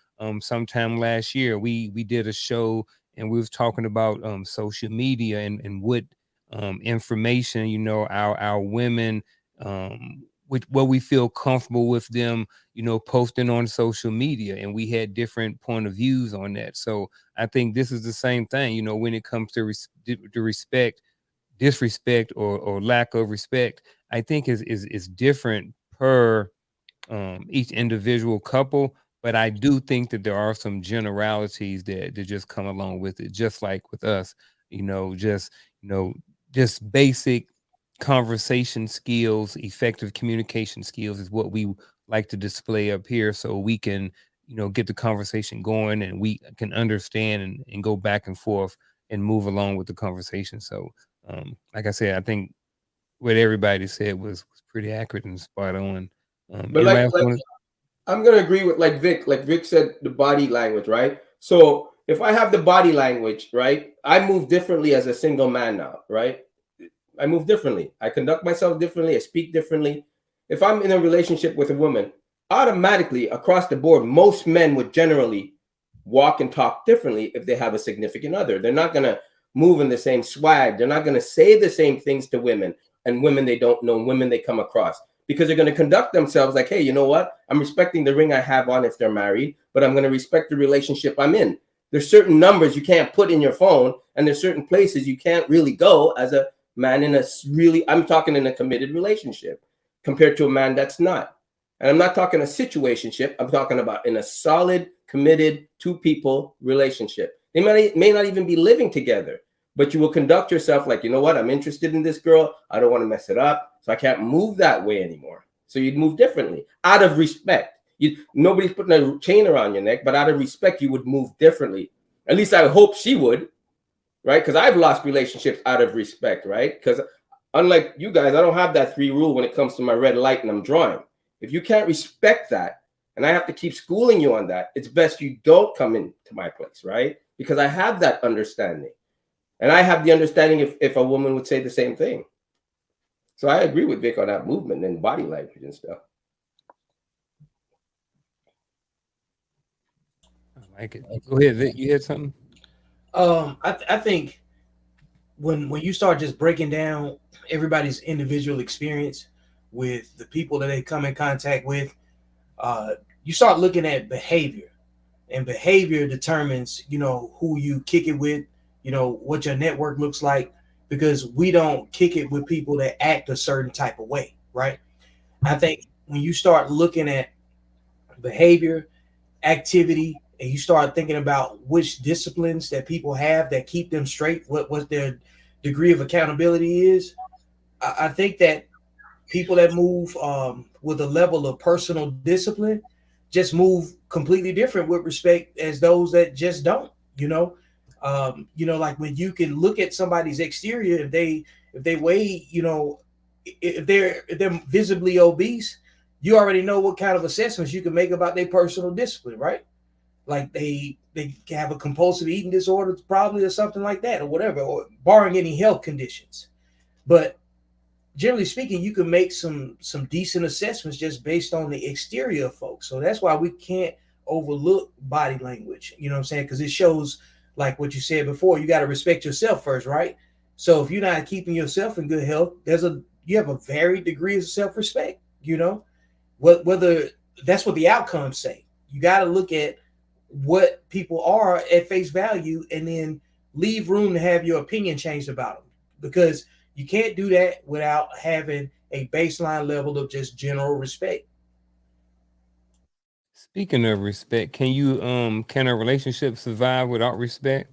sometime last year we did a show and we was talking about social media and what information our women with what we feel comfortable with them posting on social media, and we had different point of views on that. So I think this is the same thing when it comes to respect, disrespect, or lack of respect. I think is different per each individual couple, but I do think that there are some generalities that just come along with it, just like with us, you know, just you know, just basic conversation skills, effective communication skills is what we like to display up here so we can, get the conversation going and we can understand and go back and forth and move along with the conversation. So like I said, I think what everybody said was pretty accurate and spot on. But Anybody like else like want to? I'm gonna agree with like Vic. Like Vic said, the body language, right? So if I have the body language, right, I move differently as a single man now, right? I move differently. I conduct myself differently. I speak differently. If I'm in a relationship with a woman, automatically across the board, most men would generally walk and talk differently if they have a significant other. They're not going to move in the same swag. They're not going to say the same things to women and women they don't know, women they come across, because they're going to conduct themselves like, hey, you know what? I'm respecting the ring I have on if they're married, but I'm going to respect the relationship I'm in. There's certain numbers you can't put in your phone, and there's certain places you can't really go as a man in a really, I'm talking in a committed relationship compared to a man that's not. And I'm not talking a situationship. I'm talking about in a solid, committed two people relationship. They may not even be living together, but you will conduct yourself like, you know what? I'm interested in this girl. I don't want to mess it up. So I can't move that way anymore. So you'd move differently out of respect. Nobody's putting a chain around your neck, but out of respect, you would move differently. At least I hope she would, right? Because I've lost relationships out of respect, right? Because unlike you guys, I don't have that 3 rule when it comes to my red light and I'm drawing. If you can't respect that, and I have to keep schooling you on that, it's best you don't come into my place, right? Because I have that understanding. And I have the understanding if a woman would say the same thing. So I agree with Vic on that movement and body language and stuff. I like it. Go ahead, Vic. You had something? I think when you start just breaking down everybody's individual experience, with the people that they come in contact with, you start looking at behavior, and behavior determines, who you kick it with, what your network looks like, because we don't kick it with people that act a certain type of way, right? I think when you start looking at behavior, activity, and you start thinking about which disciplines that people have that keep them straight, what their degree of accountability is, I think that people that move with a level of personal discipline just move completely different with respect as those that just don't. Like when you can look at somebody's exterior, if they weigh, if they're visibly obese, you already know what kind of assessments you can make about their personal discipline, right? Like they have a compulsive eating disorder, probably, or something like that, or whatever, or barring any health conditions. But generally speaking, you can make some decent assessments just based on the exterior of folks. So that's why we can't overlook body language. You know what I'm saying? Because it shows, like what you said before, you got to respect yourself first, right? So if you're not keeping yourself in good health, you have a varied degree of self-respect. Whether that's what the outcomes say. You got to look at what people are at face value, and then leave room to have your opinion changed about them, because you can't do that without having a baseline level of just general respect. Speaking of respect, can a relationship survive without respect?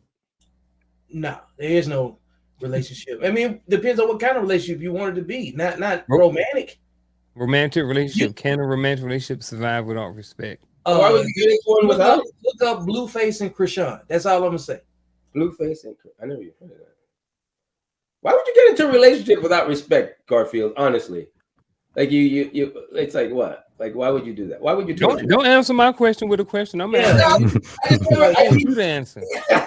No, there is no relationship. I mean, it depends on what kind of relationship you want it to be. Not Ro- romantic. Romantic You relationship. Can a romantic relationship survive without respect? Why would you get into one look without up look up Blueface and Krishan. That's all I'm gonna say. Blueface? I never even heard of that. Why would you get into a relationship without respect, Garfield? Honestly, like you it's like what? Like why would you do that? Why would you torture? Don't answer my question with a question. I'm Yeah. asking you. I just never. I want you to answer.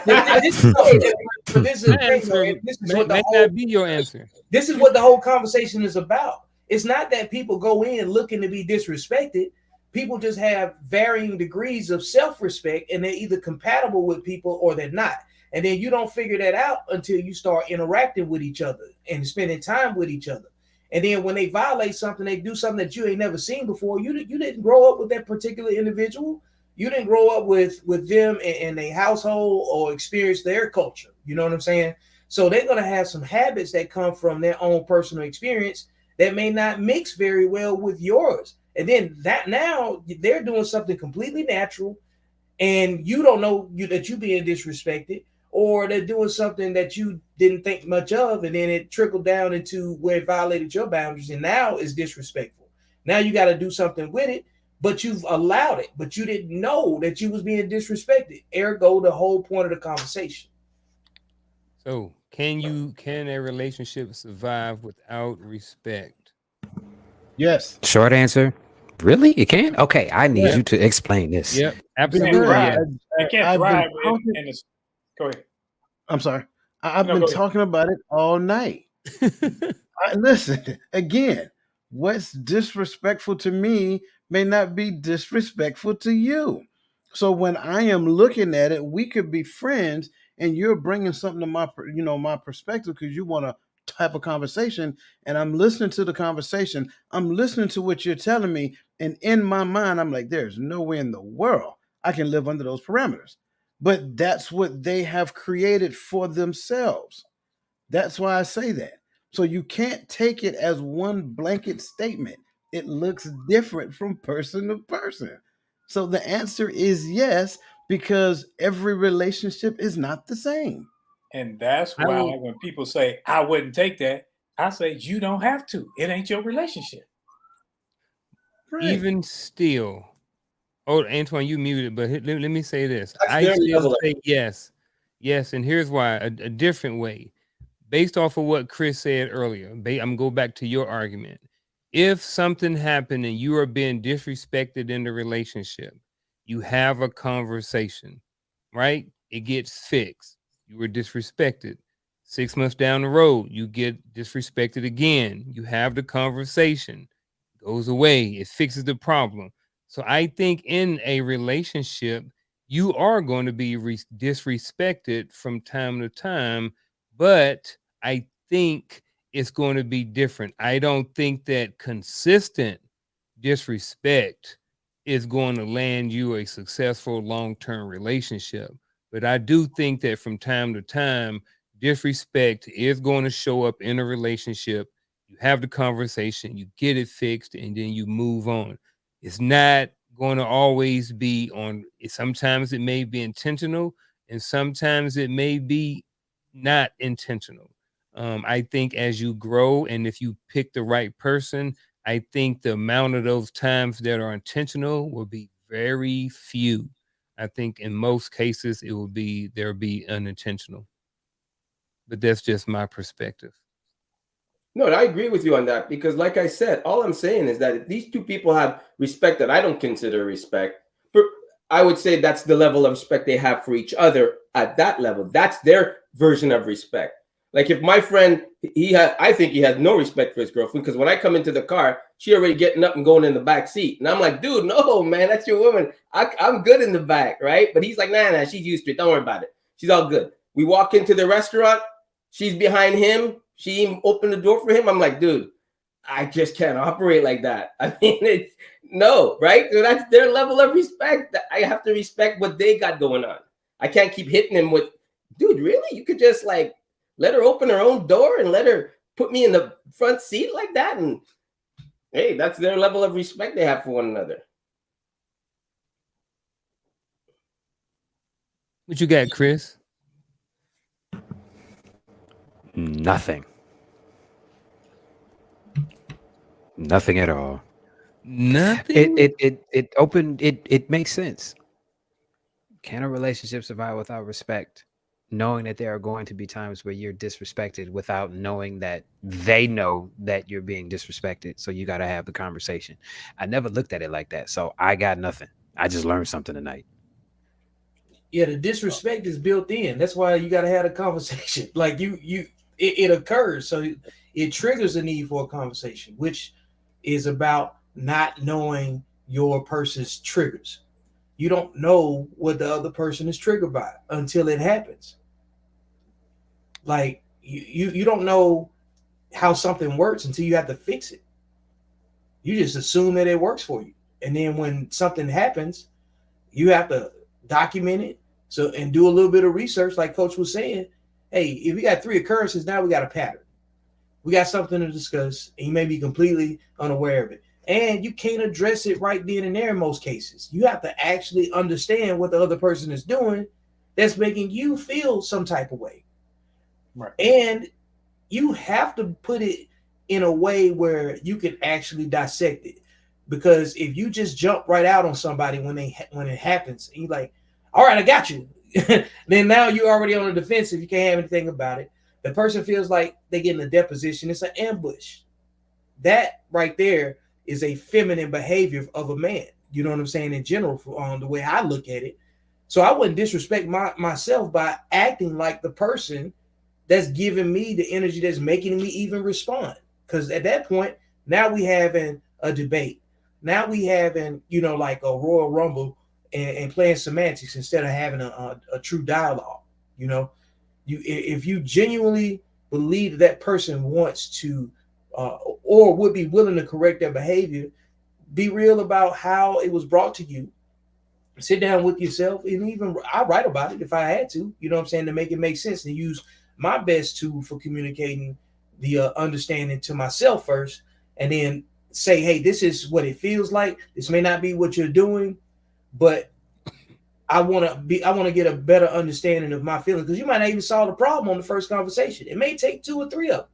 This is the My thing, though, answer and this is may, what the may whole not be your answer. this is what the whole conversation is about. It's not that people go in looking to be disrespected. People just have varying degrees of self-respect, and they're either compatible with people or they're not. And then you don't figure that out until you start interacting with each other and spending time with each other. And then when they violate something, they do something that you ain't never seen before. You didn't grow up with that particular individual. You didn't grow up with them in a household or experience their culture. You know what I'm saying? So they're going to have some habits that come from their own personal experience that may not mix very well with yours. And then that now they're doing something completely natural, and you don't know that you're being disrespected, or they're doing something that you didn't think much of, and then it trickled down into where it violated your boundaries, and now it's disrespectful. Now you got to do something with it, but you've allowed it, but you didn't know that you was being disrespected. Ergo, the whole point of the conversation. So, can a relationship survive without respect? Yes. Short answer. Really? It can? Okay, I need Yep. you to explain this. Yep, Can't absolutely. thrive. Yeah. It can't I've been thrive talking- in this. Go ahead. I'm sorry. I've No, been go ahead. talking about it all night. Listen, again, what's disrespectful to me may not be disrespectful to you. So when I am looking at it, we could be friends, and you're bringing something to my perspective because you want to have a conversation, and I'm listening to the conversation. I'm listening to what you're telling me, and in my mind, I'm like, there's no way in the world I can live under those parameters. But that's what they have created for themselves. That's why I say that. So you can't take it as one blanket statement. It looks different from person to person. So the answer is yes, because every relationship is not the same. And that's I why will- when people say, I wouldn't take that, I say, you don't have to. It ain't your relationship. Right. Even still, Antoine, you muted, but let me say this. That's I very still level. say yes. Yes, and here's why, a different way. Based off of what Chris said earlier, I'm going to go back to your argument. If something happened and you are being disrespected in the relationship, you have a conversation, right? It gets fixed. You were disrespected. 6 months down the road, you get disrespected again. You have the conversation, goes away, it fixes the problem. So I think in a relationship, you are going to be disrespected from time to time, but I think it's going to be different. I don't think that consistent disrespect is going to land you a successful long-term relationship. But I do think that from time to time, disrespect is going to show up in a relationship. You have the conversation, you get it fixed, and then you move on. It's not going to always be on, sometimes it may be intentional, and sometimes it may be not intentional. I think as you grow and if you pick the right person, I think the amount of those times that are intentional will be very few. I think in most cases there'll be unintentional. But that's just my perspective. No, I agree with you on that because, like I said, all I'm saying is that if these two people have respect that I don't consider respect, but I would say that's the level of respect they have for each other at that level. That's their version of respect. Like if my friend, I think he has no respect for his girlfriend because when I come into the car, she already getting up and going in the back seat, and I'm like, dude, no, man, that's your woman. I'm good in the back, right? But he's like, nah, she's used to it. Don't worry about it. She's all good. We walk into the restaurant, she's behind him. She even opened the door for him. I'm like, dude, I just can't operate like that. I mean, it's no, right? So that's their level of respect. I have to respect what they got going on. I can't keep hitting him with, dude, really? You could just like let her open her own door and let her put me in the front seat like that. And hey, that's their level of respect they have for one another. What you got, Chris? Nothing. Nothing at all. Nothing. It makes sense. Can a relationship survive without respect? Knowing that there are going to be times where you're disrespected without knowing that they know that you're being disrespected. So you got to have the conversation. I never looked at it like that. So I got nothing. I just learned something tonight. Yeah, the disrespect is built in. That's why you got to have a conversation. Like it occurs. So it triggers the need for a conversation, which is about not knowing your person's triggers. You don't know what the other person is triggered by until it happens. Like you don't know how something works until you have to fix it. You just assume that it works for you. And then when something happens, you have to document it. So and do a little bit of research, like Coach was saying. Hey, if we got 3 occurrences, now we got a pattern. We got something to discuss, and you may be completely unaware of it. And you can't address it right then and there in most cases. You have to actually understand what the other person is doing that's making you feel some type of way. Right. And you have to put it in a way where you can actually dissect it. Because if you just jump right out on somebody when it happens, and you're like, all right, I got you. Then now you're already on the defensive. You can't have anything about it. The person feels like they get in a deposition. It's an ambush. That right there is a feminine behavior of a man. You know what I'm saying? In general, on the way I look at it. So I wouldn't disrespect myself by acting like the person that's giving me the energy that's making me even respond. Because at that point, now we having a debate. Now we having, like a Royal Rumble and playing semantics instead of having a true dialogue. If you genuinely believe that person wants to or would be willing to correct their behavior, be real about how it was brought to you. Sit down with yourself, and even I write about it if I had to, you know what I'm saying, to make it make sense, and use my best tool for communicating the understanding to myself first, and then say, hey, this is what it feels like. This may not be what you're doing, but I want to get a better understanding of my feelings, because you might not even solve the problem on the first conversation. It may take 2 or 3 of them.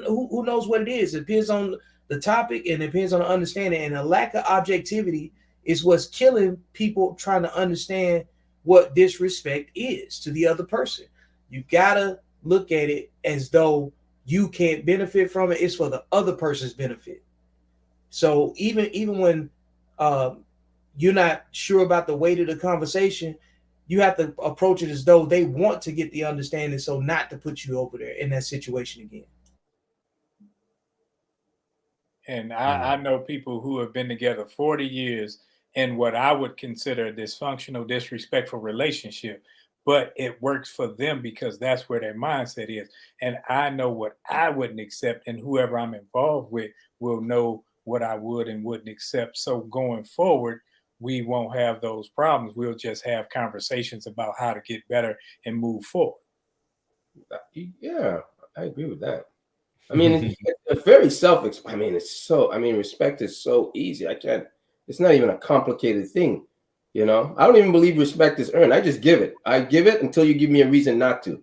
Who knows what it is. It depends on the topic and it depends on the understanding. And a lack of objectivity is what's killing people trying to understand what disrespect is to the other person. You gotta look at it as though you can't benefit from it. It's for the other person's benefit. So even when you're not sure about the weight of the conversation, you have to approach it as though they want to get the understanding, so not to put you over there in that situation again. And I know people who have been together 40 years in what I would consider a dysfunctional, disrespectful relationship. but it works for them because that's where their mindset is. And I know what I wouldn't accept, and whoever I'm involved with will know what I would and wouldn't accept. So going forward, we won't have those problems. We'll just have conversations about how to get better and move forward. Yeah, I agree with that. I mean, it's very self. I mean, it's so. I mean, respect is so easy. I can't. It's not even a complicated thing. You know, I don't even believe respect is earned. I just give it. I give it until you give me a reason not to.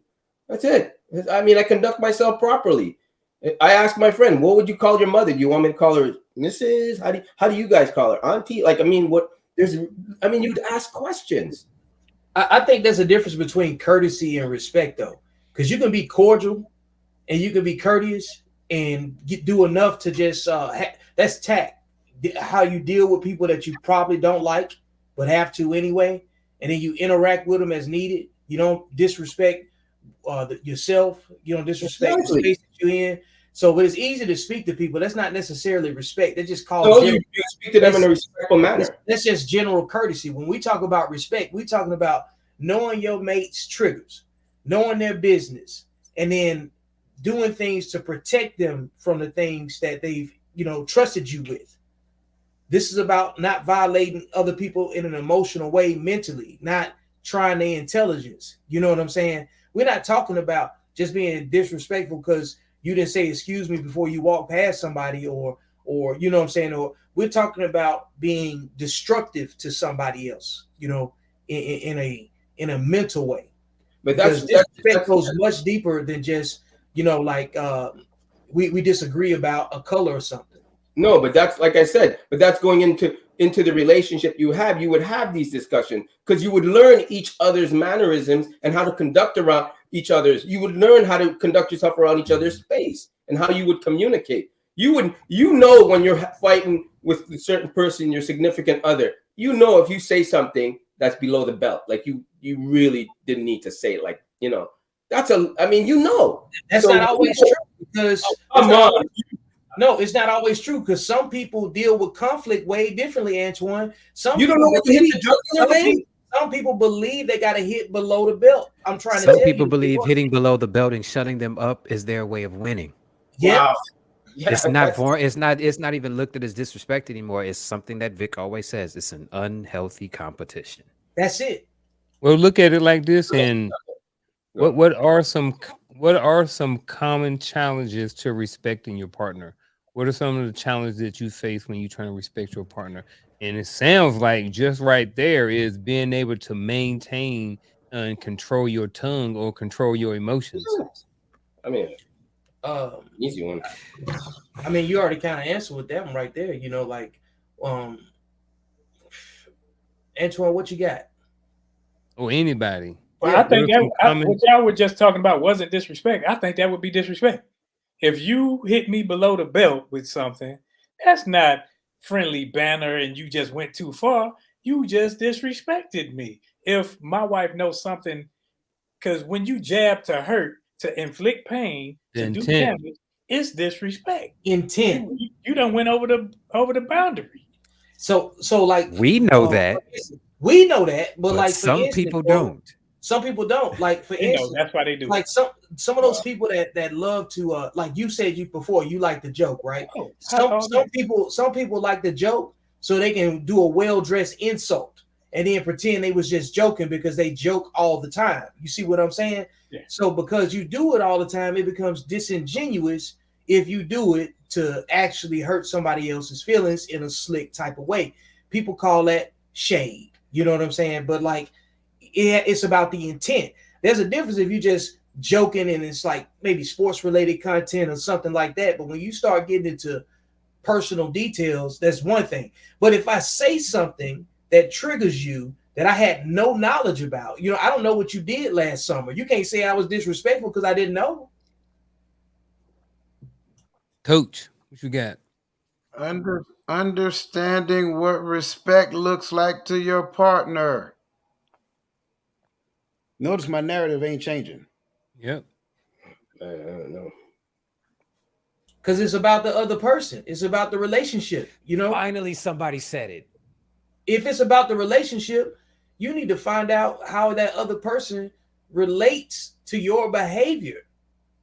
That's it. I mean, I conduct myself properly. I ask my friend, "What would you call your mother? Do you want me to call her Mrs.? How do you guys call her? Auntie?" Like, I mean, what? There's. I mean, you'd ask questions. I think there's a difference between courtesy and respect, though, because you can be cordial and you can be courteous and do enough to just that's tact. How you deal with people that you probably don't like but have to anyway, and then you interact with them as needed. You don't disrespect yourself. You don't disrespect the space that you're in. So, but it's easy to speak to people. That's not necessarily respect. That just calls. So you speak to them in a respectful manner. That's just general courtesy. When we talk about respect, we're talking about knowing your mate's triggers, knowing their business, and then doing things to protect them from the things that they've, trusted you with. This is about not violating other people in an emotional way mentally, not trying their intelligence. You know what I'm saying? We're not talking about just being disrespectful because you didn't say excuse me before you walk past somebody, or you know what I'm saying, or we're talking about being destructive to somebody else, in a mental way. But disrespect goes much deeper than just, we disagree about a color or something. No, but that's, like I said, but that's going into the relationship you have. You would have these discussions because you would learn each other's mannerisms and how to conduct around each other's. You would learn how to conduct yourself around each other's space and how you would communicate. When you're fighting with a certain person, your significant other, if you say something that's below the belt, like you really didn't need to say it, that's That's not always true because no, it's not always true because some people deal with conflict way differently, Antoine. Some people believe they got to hit below the belt. I'm trying to tell you. Some people believe hitting below the belt and shutting them up is their way of winning. Yeah. Wow. Yeah, it's not even looked at as disrespect anymore. It's something that Vic always says. It's an unhealthy competition. That's it. Well, look at it like this, and what are some common challenges to respecting your partner? What are some of the challenges that you face when you're trying to respect your partner? And it sounds like just right there is being able to maintain and control your tongue or control your emotions. I mean, easy one. I mean, you already kind of answered with that one right there. Antoine, what you got? Or anybody. Well, I think what y'all were just talking about wasn't disrespect. I think that would be disrespect. If you hit me below the belt with something, that's not friendly banter and you just went too far. You just disrespected me. If my wife knows something, because when you jab to hurt, to inflict pain, to do damage, it's disrespect. Intent. You done went over the boundary. So like we know that. We know that, but like some people don't. Some people don't. Like for instance, that's why they do. Like some of those people that love to like you said before, you like the joke, right? Some people like the joke so they can do a well-dressed insult and then pretend they was just joking because they joke all the time. You see what I'm saying? Yeah. So because you do it all the time, it becomes disingenuous if you do it to actually hurt somebody else's feelings in a slick type of way. People call that shade. You know what I'm saying? But like, it's about the intent. There's a difference if you just joking and it's like maybe sports related content or something like that. But when you start getting into personal details, that's one thing. But if I say something that triggers you that I had no knowledge about, I don't know what you did last summer. You can't say I was disrespectful because I didn't know. Coach, what you got? Understanding what respect looks like to your partner. Notice my narrative ain't changing. Yep. I don't know. Because it's about the other person. It's about the relationship. Finally, somebody said it. If it's about the relationship, You need to find out how that other person relates to your behavior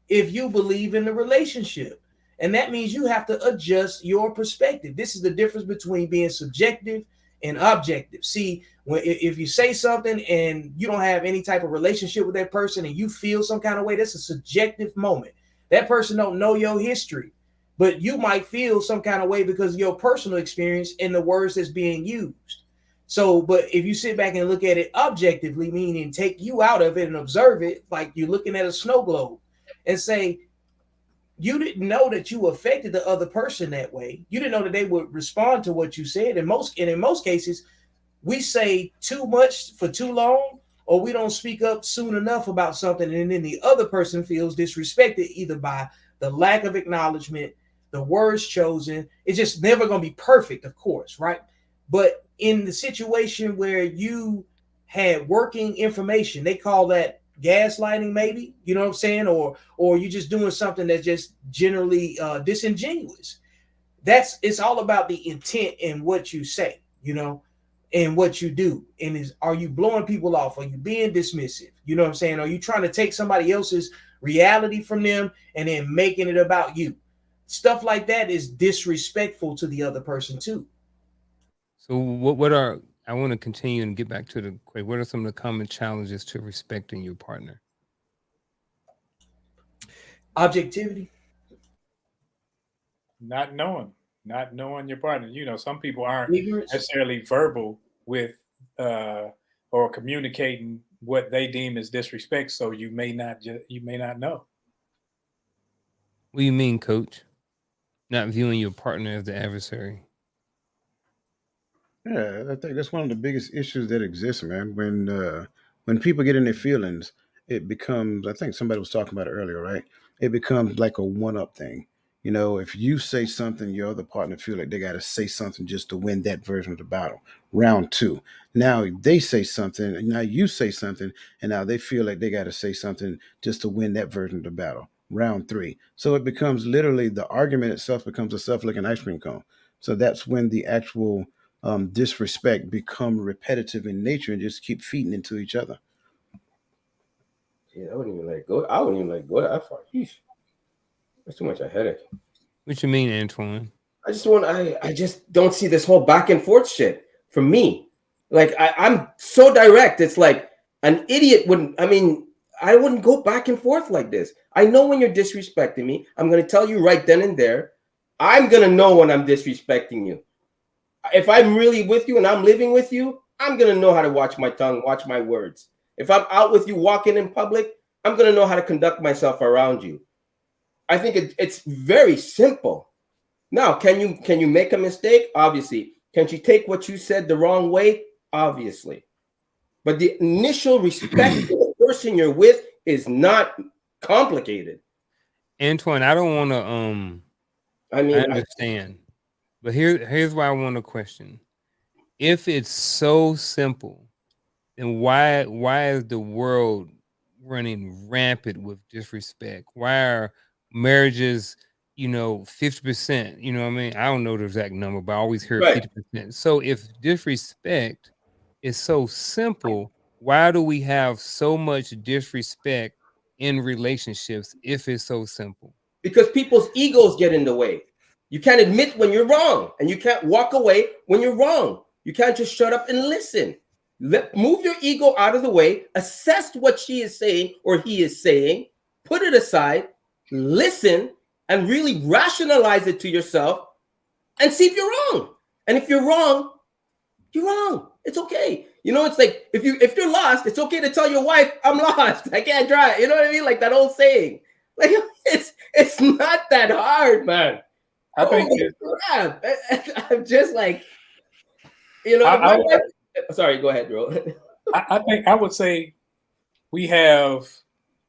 if you believe in the relationship. And that means you have to adjust your perspective. This is the difference between being subjective and objective. See, if you say something and you don't have any type of relationship with that person and you feel some kind of way, that's a subjective moment. That person don't know your history, but you might feel some kind of way because of your personal experience in the words that's being used. So, but if you sit back and look at it objectively, meaning take you out of it and observe it, like you're looking at a snow globe, and say, you didn't know that you affected the other person that way. You didn't know that they would respond to what you said. And in most cases, we say too much for too long, or we don't speak up soon enough about something, and then the other person feels disrespected either by the lack of acknowledgement, the words chosen. It's just never going to be perfect, of course, right? But in the situation where you had working information, they call that gaslighting, maybe, you know what I'm saying, or you're just doing something that's just generally disingenuous. It's all about the intent in what you say, and what you do. And are you blowing people off? Are you being dismissive? You know what I'm saying? Are you trying to take somebody else's reality from them and then making it about you? Stuff like that is disrespectful to the other person too. So what are I want to continue and get back to the question. What are some of the common challenges to respecting your partner? Objectivity. Not knowing your partner. Some people aren't Ignorance. necessarily verbal with or communicating what they deem as disrespect, so you may not know. What do you mean, coach? Not viewing your partner as the adversary. Yeah, I think that's one of the biggest issues that exists, man. When people get in their feelings, it becomes. I think somebody was talking about it earlier, right? It becomes like a one-up thing. If you say something, your other partner feel like they got to say something just to win that version of the battle. Round two, now they say something, and now you say something, and now they feel like they got to say something just to win that version of the battle. Round three, so it becomes literally the argument itself becomes a self-licking ice cream cone. So that's when the actual disrespect become repetitive in nature and just keep feeding into each other. Yeah, I wouldn't even let go. I wouldn't even let go that far. Yeesh. That's too much a headache. What you mean, Antoine? I just don't see this whole back and forth shit for me. Like I'm so direct. It's like an idiot wouldn't. I mean, I wouldn't go back and forth like this. I know when you're disrespecting me. I'm gonna tell you right then and there. I'm gonna know when I'm disrespecting you. If I'm really with you and I'm living with you, I'm gonna know how to watch my tongue, watch my words. If I'm out with you walking in public, I'm gonna know how to conduct myself around you. I think it's very simple. Now, can you make a mistake? Obviously. Can you take what you said the wrong way? Obviously. But the initial respect for the person you're with is not complicated. Antoine, I don't want to I I mean, understand. But here's why I want to question. If it's so simple, then why is the world running rampant with disrespect? Why are marriages, 50%? You know what I mean? I don't know the exact number, but I always hear right. 50%. So if disrespect is so simple, why do we have so much disrespect in relationships if it's so simple? Because people's egos get in the way. You can't admit when you're wrong, and you can't walk away when you're wrong. You can't just shut up and listen. Move your ego out of the way, assess what she is saying or he is saying, put it aside, listen, and really rationalize it to yourself and see if you're wrong. And if you're wrong, you're wrong. It's okay. It's like if you're lost, it's okay to tell your wife, I'm lost. I can't drive. You know what I mean? Like that old saying. Like it's not that hard, man. I think crap. I'm just like, I, my I, wife. Sorry, go ahead, bro. I think I would say we have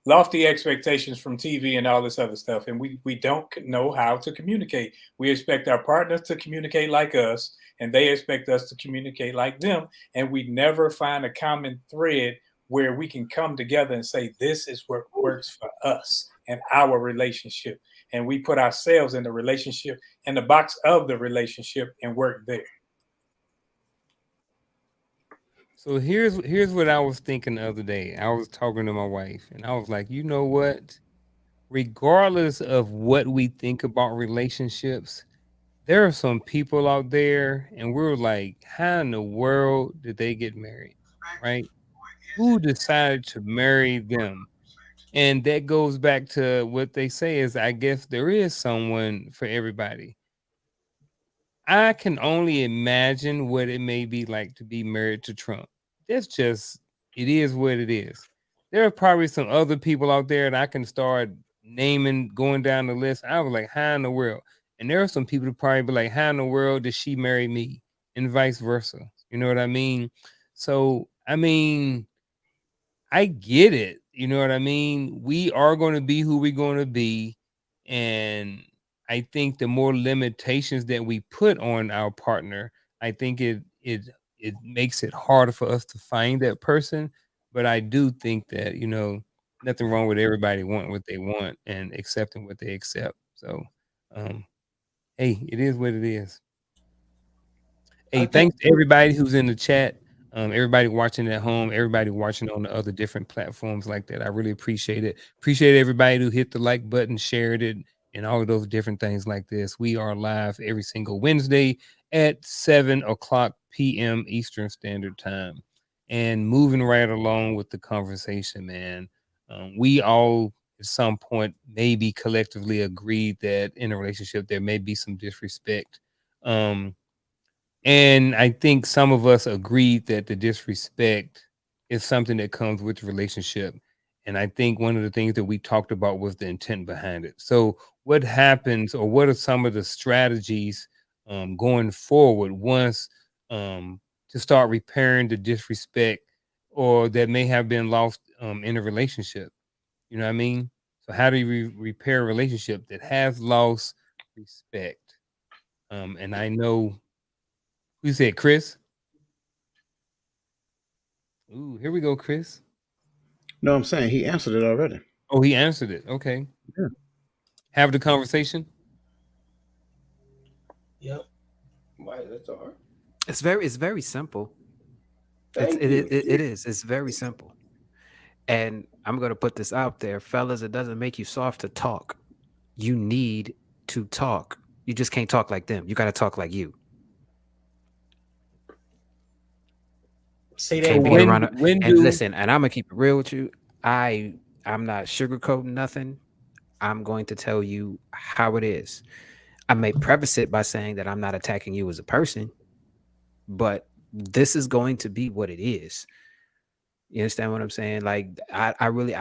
lofty expectations from TV and all this other stuff, and we don't know how to communicate. We expect our partners to communicate like us, and they expect us to communicate like them, and we never find a common thread where we can come together and say, this is what works for us and our relationship. And we put ourselves in the relationship, in the box of the relationship, and work there. So here's what I was thinking the other day. I was talking to my wife, and I was like, you know what? Regardless of what we think about relationships, there are some people out there, and we're like, how in the world did they get married? Right? Who decided to marry them? And that goes back to what they say is, I guess there is someone for everybody. I can only imagine what it may be like to be married to Trump. That's just, it is what it is. There are probably some other people out there that I can start naming, going down the list. I was like, how in the world? And there are some people that probably be like, how in the world did she marry me? And vice versa. You know what I mean? So, I mean, I get it. You know what I mean? We are going to be who we're going to be. And I think the more limitations that we put on our partner, I think it makes it harder for us to find that person. But I do think that, nothing wrong with everybody wanting what they want and accepting what they accept. So um hey, it is what it is. I Hey, think thanks to everybody who's in the chat. Everybody watching at home, everybody watching on the other different platforms like that. I really appreciate it. Appreciate everybody who hit the like button, shared it, and all of those different things like this. We are live every single Wednesday at 7 o'clock p.m. Eastern Standard Time. And moving right along with the conversation, man. We all at some point maybe collectively agreed that in a relationship there may be some disrespect. And I think some of us agreed that the disrespect is something that comes with the relationship. And I think one of the things that we talked about was the intent behind it. So, what happens, or what are some of the strategies going forward once to start repairing the disrespect or that may have been lost in a relationship? You know what I mean? So, how do you repair a relationship that has lost respect? And I know who said Chris. Ooh, here we go, Chris. No, I'm saying he answered it already. Oh, he answered it. Okay. Yeah. Have the conversation. yep. Why that's hard? It's very simple. Thank you. It is. It's very simple. And I'm gonna put this out there, fellas. It doesn't make you soft to talk. You need to talk. You just can't talk like them. You got to talk like you. Say You that So can't be again. around. when And do listen, and I'm gonna keep it real with you. I'm not sugarcoating nothing. I'm going to tell you how it is. I may preface it by saying that I'm not attacking you as a person, but this is going to be what it is. You understand what I'm saying? Like I really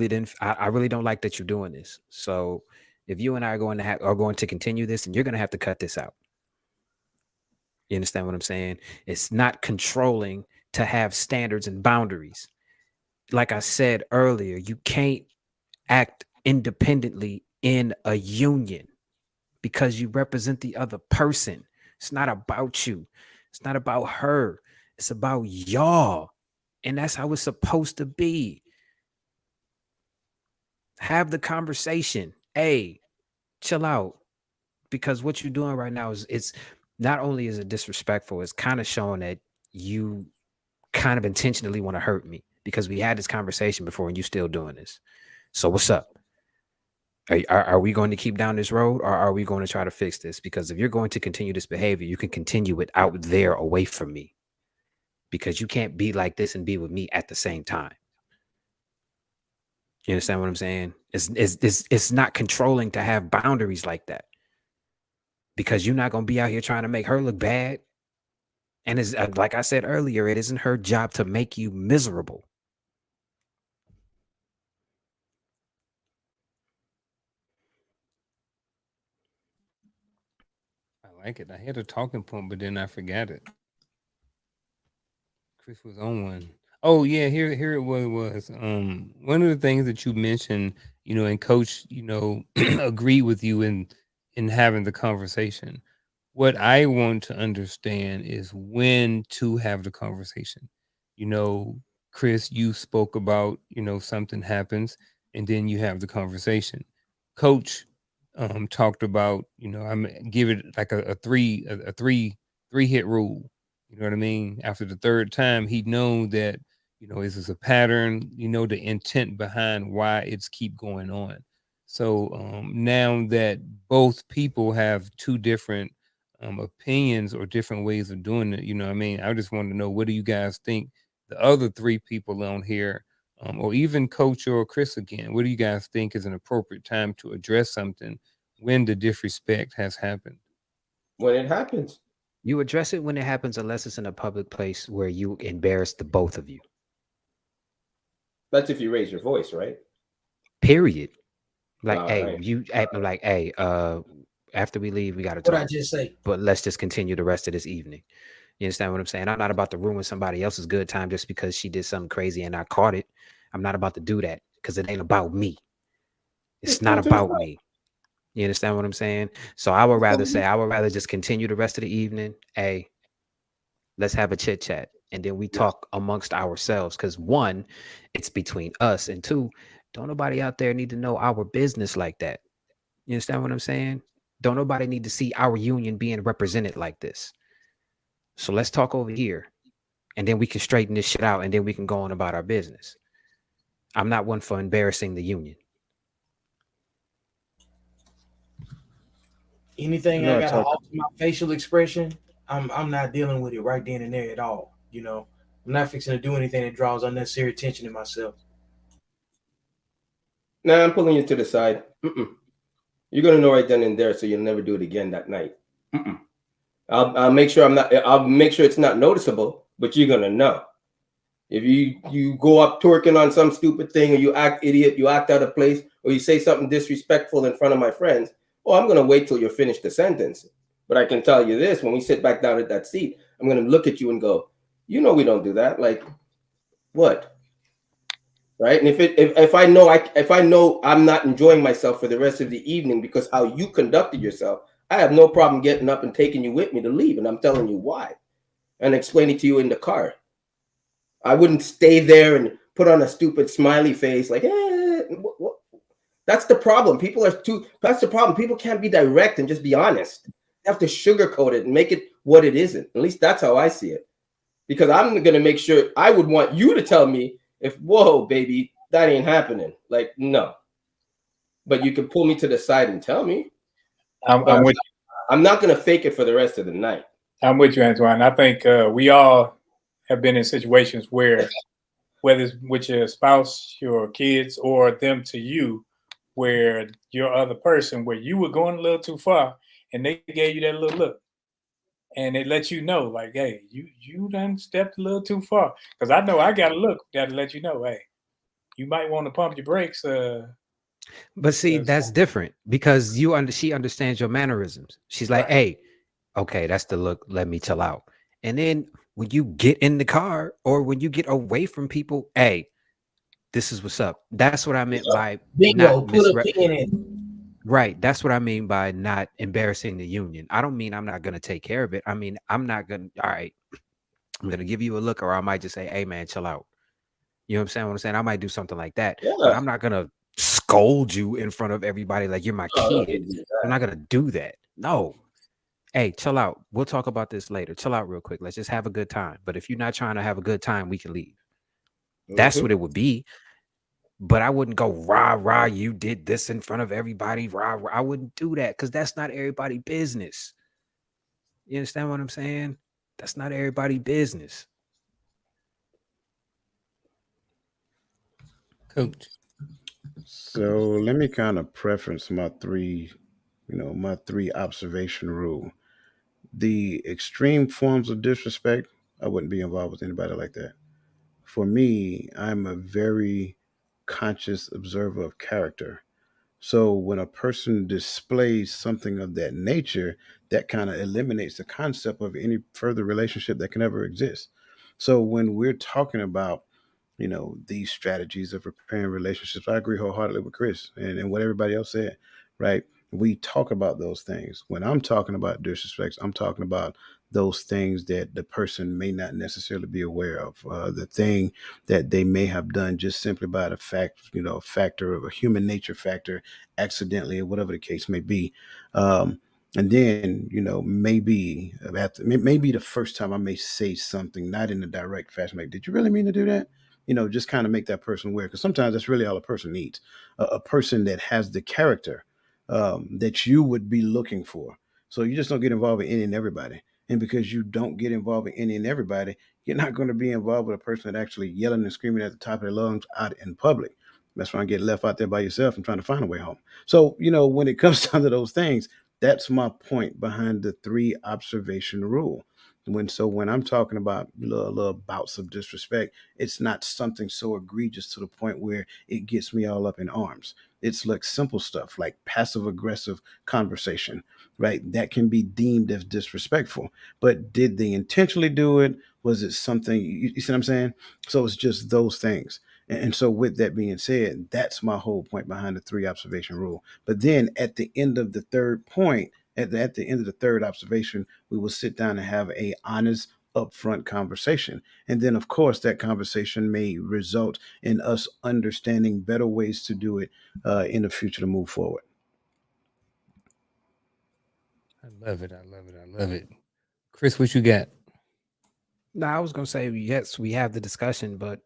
didn't. I really don't like that you're doing this. So if you and I are going to continue this, and you're going to have to cut this out. You understand what I'm saying? It's not controlling to have standards and boundaries. Like I said earlier, you can't act independently in a union because you represent the other person. It's not about you. It's not about her. It's about y'all. And that's how it's supposed to be. Have the conversation. Hey, chill out. Because what you're doing right now is it's not only is it disrespectful, it's kind of showing that you kind of intentionally want to hurt me because we had this conversation before and you still doing this. So what's up? Are we going to keep down this road or are we going to try to fix this? Because if you're going to continue this behavior, you can continue it out there away from me because you can't be like this and be with me at the same time. You understand what I'm saying? It's not controlling to have boundaries like that because you're not going to be out here trying to make her look bad. And it's like I said earlier, it isn't her job to make you miserable. I like it? I had a talking point, but then I forgot it. Chris was on one. Oh yeah, here it was. One of the things that you mentioned, and Coach, agreed with you in having the conversation. What I want to understand is when to have the conversation. You know, Chris, you spoke about, something happens and then you have the conversation. Coach talked about, I'm give it like a three hit rule. You know what I mean? After the third time, he'd know that, this is a pattern, the intent behind why it's keep going on. So now that both people have two different opinions or different ways of doing it, what I mean? I just want to know, what do you guys think the other three people on here, or even Coach or Chris again, what do you guys think is an appropriate time to address something when the disrespect has happened? When it happens. You address it when it happens, unless it's in a public place where you embarrass the both of you. That's if you raise your voice, right? Period. Like, All hey, right. you act like, hey, after we leave, we got to What I talk. just say? But let's just continue the rest of this evening. You understand what I'm saying? I'm not about to ruin somebody else's good time just because she did something crazy and I caught it. I'm not about to do that because it ain't about me. It's Just not pull to the about side. me. You understand what I'm saying? So I would rather just continue the rest of the evening. Hey, let's have a chit chat. And then we Yes. talk amongst ourselves. Because one, it's between us. And two, don't nobody out there need to know our business like that. You understand what I'm saying? Don't nobody need to see our union being represented like this. So let's talk over here. And then we can straighten this shit out. And then we can go on about our business. I'm not one for embarrassing the union. Anything I I gotta talk. alter my facial expression, I'm not dealing with it right then and there at all. I'm not fixing to do anything that draws unnecessary attention to myself. Nah, I'm pulling you to the side. Mm-mm. You're gonna know right then and there, so you'll never do it again that night. Mm-mm. I'll make sure I'm not. I'll make sure it's not noticeable, but you're gonna know. If you go up twerking on some stupid thing, or you act idiot, you act out of place, or you say something disrespectful in front of my friends, oh, I'm gonna wait till you're finished the sentence. But I can tell you this: when we sit back down at that seat, I'm gonna look at you and go, we don't do that. Like what? Right? And if I know I'm not enjoying myself for the rest of the evening because how you conducted yourself, I have no problem getting up and taking you with me to leave, and I'm telling you why, and explaining to you in the car. I wouldn't stay there and put on a stupid smiley face like, what? That's the problem. That's the problem. People can't be direct and just be honest. They have to sugarcoat it and make it what it isn't. At least that's how I see it. Because I'm going to make sure, I would want you to tell me if, whoa, baby, that ain't happening. Like, no. But you can pull me to the side and tell me. But I'm with I'm not going to fake it for the rest of the night. I'm with you, Antoine. I think we all have been in situations where, whether it's with your spouse, your kids, or them to you, where your other person, where you were going a little too far, and they gave you that little look, and it let you know, like, hey, you done stepped a little too far. Because I know I got a look that'll let you know, hey, you might want to pump your brakes. But see, that's different because she understands your mannerisms. She's like, Right. hey, okay, that's the look. Let me chill out. And then when you get in the car or when you get away from people, hey, this is what's up. That's what I meant by Bingo, not put a pin in it. Right. That's what I mean by not embarrassing the union. I don't mean I'm not going to take care of it. I mean, I'm not going to, all right, I'm going to give you a look, or I might just say, hey, man, chill out. You know what I'm saying? I might do something like that, Yeah. but I'm not going to scold you in front of everybody like you're my No, kid. I'm not going to do that. No. Hey, chill out. We'll talk about this later. Chill out real quick. Let's just have a good time. But if you're not trying to have a good time, we can leave. That's what it would be. But I wouldn't go, rah, you did this in front of everybody. Rah. I wouldn't do that because that's not everybody's business. You understand what I'm saying? That's not everybody's business. Coach. So let me kind of preference my three observation rule. The extreme forms of disrespect, I wouldn't be involved with anybody like that. For me, I'm a very conscious observer of character. So when a person displays something of that nature, that kind of eliminates the concept of any further relationship that can ever exist. So when we're talking about these strategies of repairing relationships, I agree wholeheartedly with Chris and what everybody else said, right? We talk about those things. When I'm talking about disrespects, I'm talking about those things that the person may not necessarily be aware of, the thing that they may have done just simply by the fact, factor of a human nature factor, accidentally, or whatever the case may be. Um, And then, maybe maybe the first time I may say something not in a direct fashion, like, "Did you really mean to do that?" Just kind of make that person aware, because sometimes that's really all a person needs, a person that has the character that you would be looking for. So you just don't get involved with any and everybody. And because you don't get involved with any and everybody, you're not going to be involved with a person that actually yelling and screaming at the top of their lungs out in public. That's why I get left out there by yourself and trying to find a way home. So, when it comes down to those things, that's my point behind the three observation rule. When I'm talking about little bouts of disrespect, it's not something so egregious to the point where it gets me all up in arms. It's like simple stuff like passive aggressive conversation, right? That can be deemed as disrespectful. But did they intentionally do it? Was it something, you see what I'm saying? So it's just those things. And so, with that being said, that's my whole point behind the three observation rule. But then at the end of the third point, at the end of the third observation, we will sit down and have a honest, upfront conversation. And then, of course, that conversation may result in us understanding better ways to do it in the future to move forward. I love it. I love it. I love it. Chris, what you got? No, I was gonna say yes, we have the discussion, but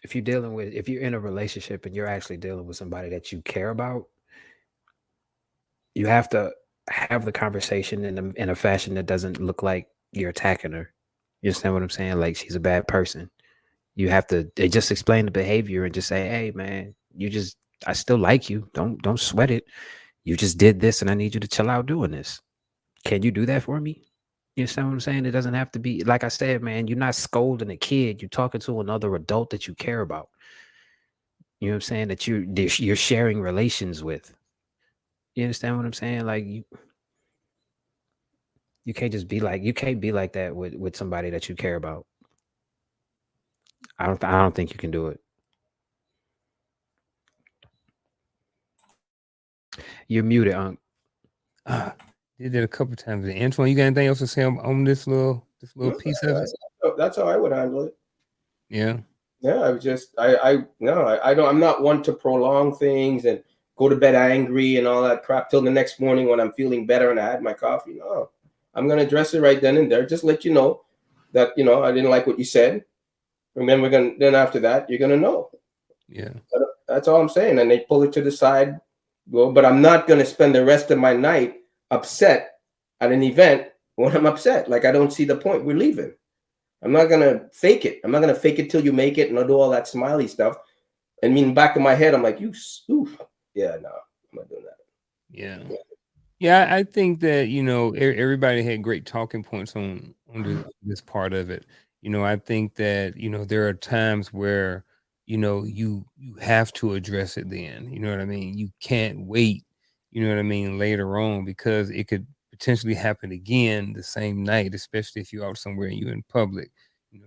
if you're in a relationship and you're actually dealing with somebody that you care about, you have to have the conversation in a fashion that doesn't look like you're attacking her. You understand what I'm saying? Like she's a bad person. You have to just explain the behavior and just say, "Hey, man, I still like you. Don't sweat it. You just did this, and I need you to chill out doing this. Can you do that for me?" You understand what I'm saying? It doesn't have to be like I said, man. You're not scolding a kid. You're talking to another adult that you care about. You know what I'm saying? That you're sharing relations with. You understand what I'm saying? Like you can't be like that with somebody that you care about. I don't think you can do it. You're muted, Unc. Ah, did that a couple times. Antoine, you got anything else to say on this little piece of it? That's how I would handle it. Yeah. Yeah, I was just I no I don't, I'm not one to prolong things and go to bed angry and all that crap till the next morning when I'm feeling better and I had my coffee. No, I'm gonna address it right then and there. Just let you know that I didn't like what you said. And then then after that you're gonna know. Yeah. That's all I'm saying. And they pull it to the side. Well, but I'm not gonna spend the rest of my night upset at an event when I'm upset. Like I don't see the point. We're leaving. I'm not gonna fake it. I'm not gonna fake it till you make it, and I'll do all that smiley stuff. And in the back of my head, I'm like, oof. Yeah, no, I'm not doing that. Yeah. Yeah, I think that everybody had great talking points on this part of it. I think that there are times where you have to address it. Then you know what I mean. You can't wait. You know what I mean later on because it could potentially happen again the same night, especially if you're out somewhere and you're in public.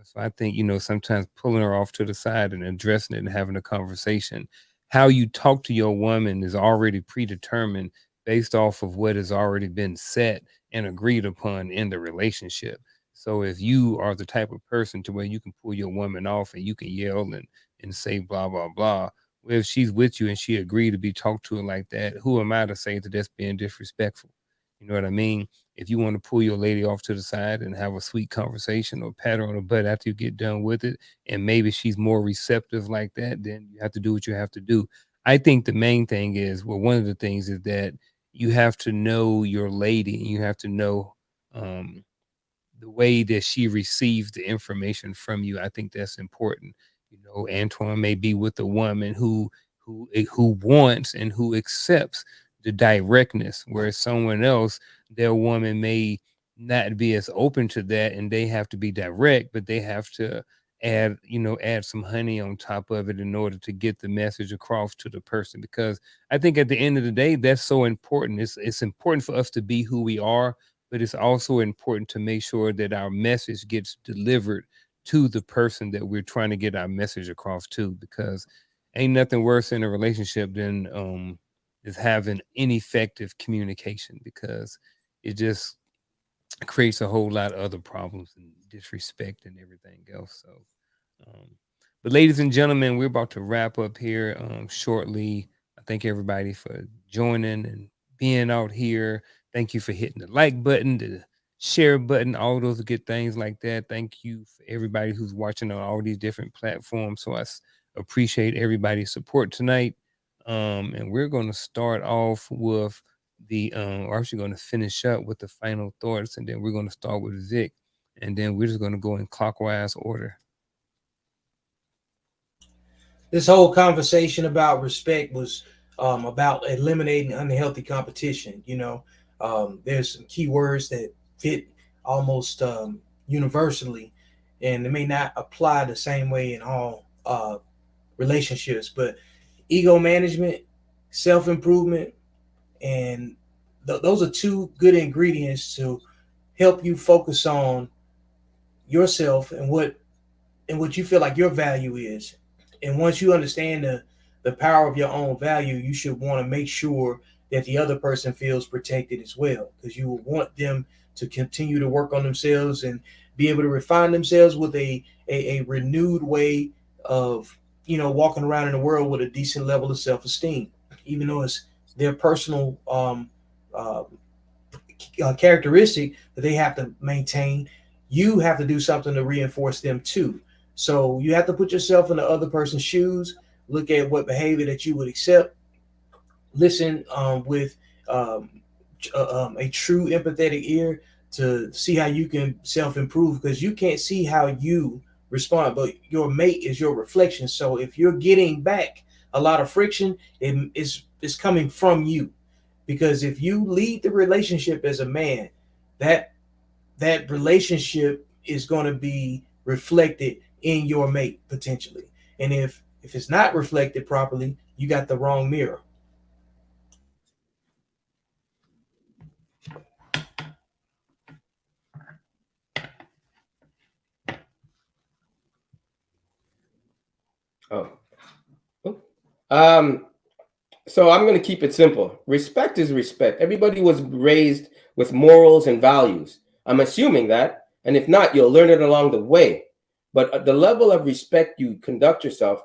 So I think sometimes pulling her off to the side and addressing it and having a conversation. How you talk to your woman is already predetermined based off of what has already been set and agreed upon in the relationship. So if you are the type of person to where you can pull your woman off and you can yell and say blah blah blah, well, if she's with you and she agreed to be talked to like that, who am I to say that that's being disrespectful? You know what I mean? If you want to pull your lady off to the side and have a sweet conversation or pat her on the butt after you get done with it, and maybe she's more receptive like that, then you have to do what you have to do. I think the main thing is, well, one of the things is that you have to know your lady and you have to know um, the way that she receives the information from you. I think that's important. Antoine may be with a woman who wants and who accepts the directness, whereas someone else, their woman may not be as open to that, and they have to be direct, but they have to add some honey on top of it in order to get the message across to the person. Because I think at the end of the day, that's so important. It's important for us to be who we are, but it's also important to make sure that our message gets delivered to the person that we're trying to get our message across to, because ain't nothing worse in a relationship than is having ineffective communication, because it just creates a whole lot of other problems and disrespect and everything else. So um, but ladies and gentlemen, we're about to wrap up here shortly. I thank everybody for joining and being out here. Thank you for hitting the like button, the share button, all those good things like that. Thank you for everybody who's watching on all these different platforms. So appreciate everybody's support tonight. And we're going to start off with we're actually going to finish up with the final thoughts, and then we're going to start with Vic, and then we're just going to go in clockwise order. This whole conversation about respect was about eliminating unhealthy competition. There's some key words that fit almost universally, and it may not apply the same way in all relationships, but ego management, self-improvement, and those are two good ingredients to help you focus on yourself and what you feel like your value is. And once you understand the power of your own value, you should want to make sure that the other person feels protected as well, because you will want them to continue to work on themselves and be able to refine themselves with a renewed way of walking around in the world with a decent level of self-esteem, even though it's their personal uh, characteristic that they have to maintain. You have to do something to reinforce them too. So you have to put yourself in the other person's shoes, look at what behavior that you would accept, listen with um, a true empathetic ear to see how you can self-improve, because you can't see how you respond, but your mate is your reflection. So if you're getting back a lot of friction, it's coming from you, because if you lead the relationship as a man, that that relationship is going to be reflected in your mate potentially. And if it's not reflected properly, you got the wrong mirror. Oh. Um, so I'm going to keep it simple. Respect is respect. Everybody was raised with morals and values. I'm assuming that. And if not, you'll learn it along the way. But the level of respect you conduct yourself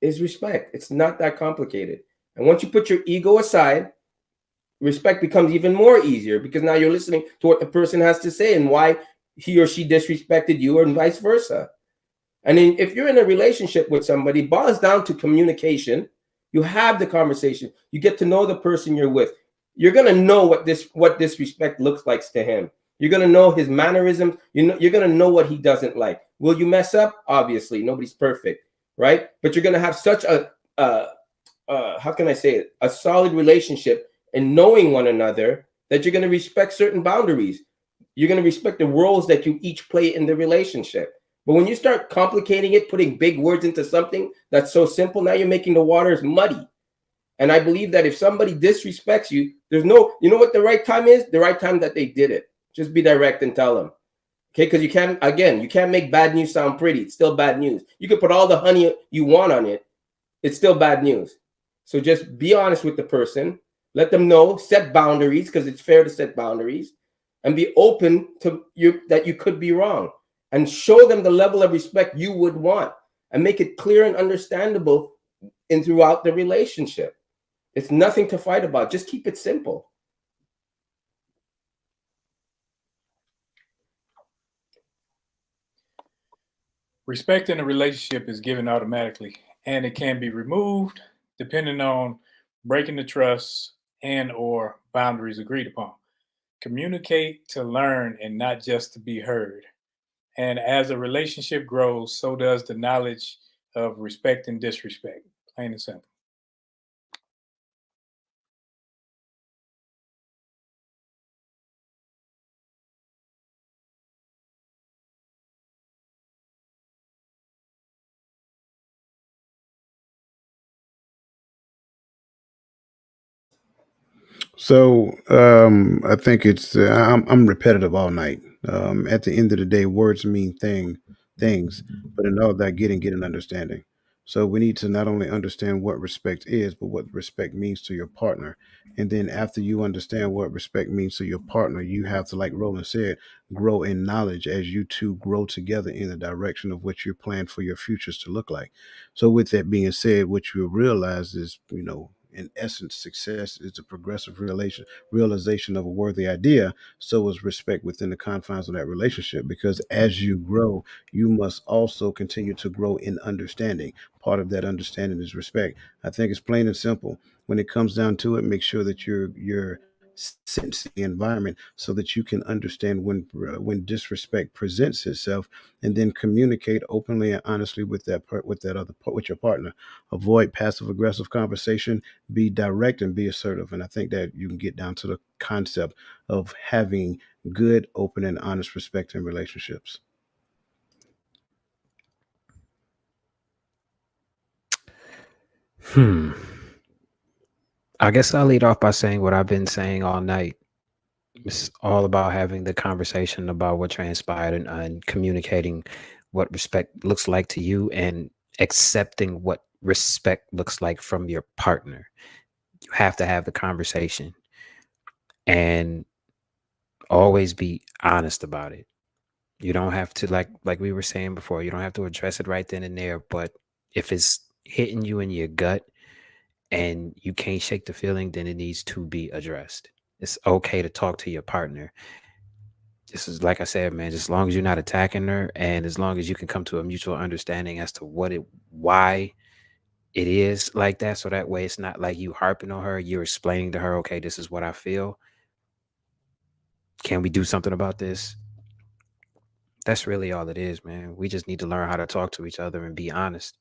is respect. It's not that complicated. And once you put your ego aside, respect becomes even more easier, because now you're listening to what the person has to say and why he or she disrespected you, and vice versa. And then if you're in a relationship with somebody, it boils down to communication. You have the conversation. You get to know the person you're with. You're gonna know what disrespect looks like to him. You're gonna know his mannerisms. You're gonna know what he doesn't like. Will you mess up? Obviously, nobody's perfect, right? But you're gonna have such how can I say it? A solid relationship and knowing one another that you're gonna respect certain boundaries. You're gonna respect the roles that you each play in the relationship. But when you start complicating it, putting big words into something that's so simple, now you're making the waters muddy. And I believe that if somebody disrespects you, you know what the right time is? The right time that they did it. Just be direct and tell them. Okay, because you can't make bad news sound pretty. It's still bad news. You can put all the honey you want on it. It's still bad news. So just be honest with the person. Let them know, set boundaries, because it's fair to set boundaries, and be open to that you could be wrong, and show them the level of respect you would want, and make it clear and understandable in throughout the relationship. It's nothing to fight about. Just keep it simple. Respect in a relationship is given automatically, and it can be removed depending on breaking the trust and or boundaries agreed upon. Communicate to learn and not just to be heard. And as a relationship grows, so does the knowledge of respect and disrespect. Plain and simple. So I think it's I'm repetitive all night. At the end of the day, words mean things, but in all that, get an understanding. So we need to not only understand what respect is, but what respect means to your partner. And then after you understand what respect means to your partner, you have to, like Roland said, grow in knowledge as you two grow together in the direction of what you plan for your futures to look like. So with that being said, what you realize is, In essence, success is a progressive realization of a worthy idea. So is respect within the confines of that relationship. Because as you grow, you must also continue to grow in understanding. Part of that understanding is respect. I think it's plain and simple. When it comes down to it, make sure that you're sensing the environment so that you can understand when disrespect presents itself, and then communicate openly and honestly with with your partner. Avoid passive aggressive conversation. Be direct and be assertive. And I think that you can get down to the concept of having good, open, and honest respect in relationships. Hmm. I guess I'll lead off by saying what I've been saying all night. It's all about having the conversation about what transpired, and communicating what respect looks like to you, and accepting what respect looks like from your partner. You have to have the conversation and always be honest about it. You don't have to, like we were saying before, you don't have to address it right then and there, but if it's hitting you in your gut and you can't shake the feeling, then it needs to be addressed. It's okay to talk to your partner. This is, like I said, man, just as long as you're not attacking her, and as long as you can come to a mutual understanding as to why it is like that. So that way it's not like you harping on her. You're explaining to her, okay, this is what I feel. Can we do something about this? That's really all it is, man. We just need to learn how to talk to each other and be honest.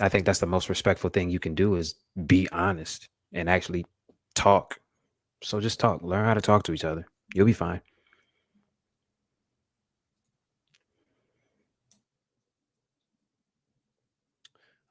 I think that's the most respectful thing you can do, is be honest and actually talk. So just talk. Learn how to talk to each other. You'll be fine.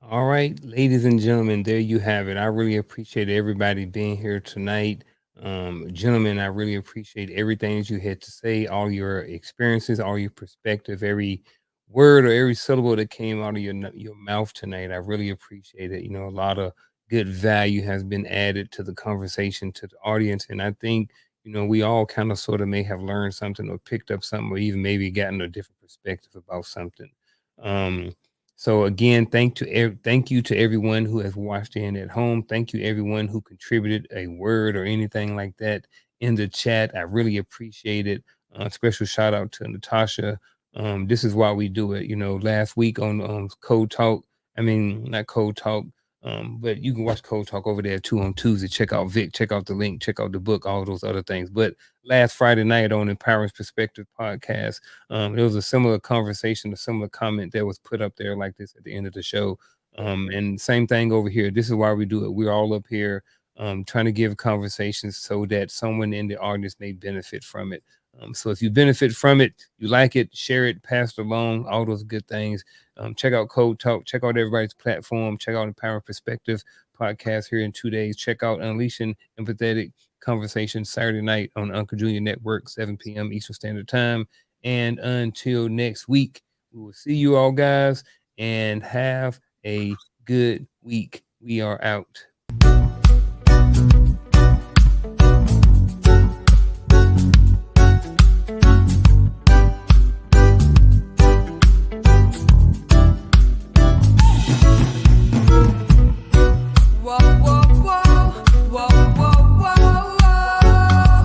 All right, ladies and gentlemen, there you have it. I really appreciate everybody being here tonight. Gentlemen, I really appreciate everything that you had to say, all your experiences, all your perspective, every word or every syllable that came out of your mouth tonight. I really appreciate it. A lot of good value has been added to the conversation, to the audience, and I think we all kind of sort of may have learned something or picked up something, or even maybe gotten a different perspective about something. Um, so again, thank you to everyone who has watched in at home. Thank you everyone who contributed a word or anything like that in the chat. I really appreciate it. Special shout out to Natasha. This is why we do it. Last week on Code Talk, I mean not Code Talk, but you can watch Code Talk over there too on Tuesday. Check out Vic, check out the link, check out the book, all those other things. But last Friday night on Empowering Perspective podcast, there was a similar conversation, a similar comment that was put up there like this at the end of the show. And same thing over here. This is why we do it. We're all up here trying to give conversations so that someone in the audience may benefit from it. So if you benefit from it, you like it, share it, pass it along, all those good things. Check out Code Talk. Check out everybody's platform. Check out Empowering Perspective podcast here in 2 days. Check out Unleashing Empathetic Conversation Saturday night on Unkle Junior Network, 7 p.m. Eastern Standard Time. And until next week, we will see you all, guys, and have a good week. We are out.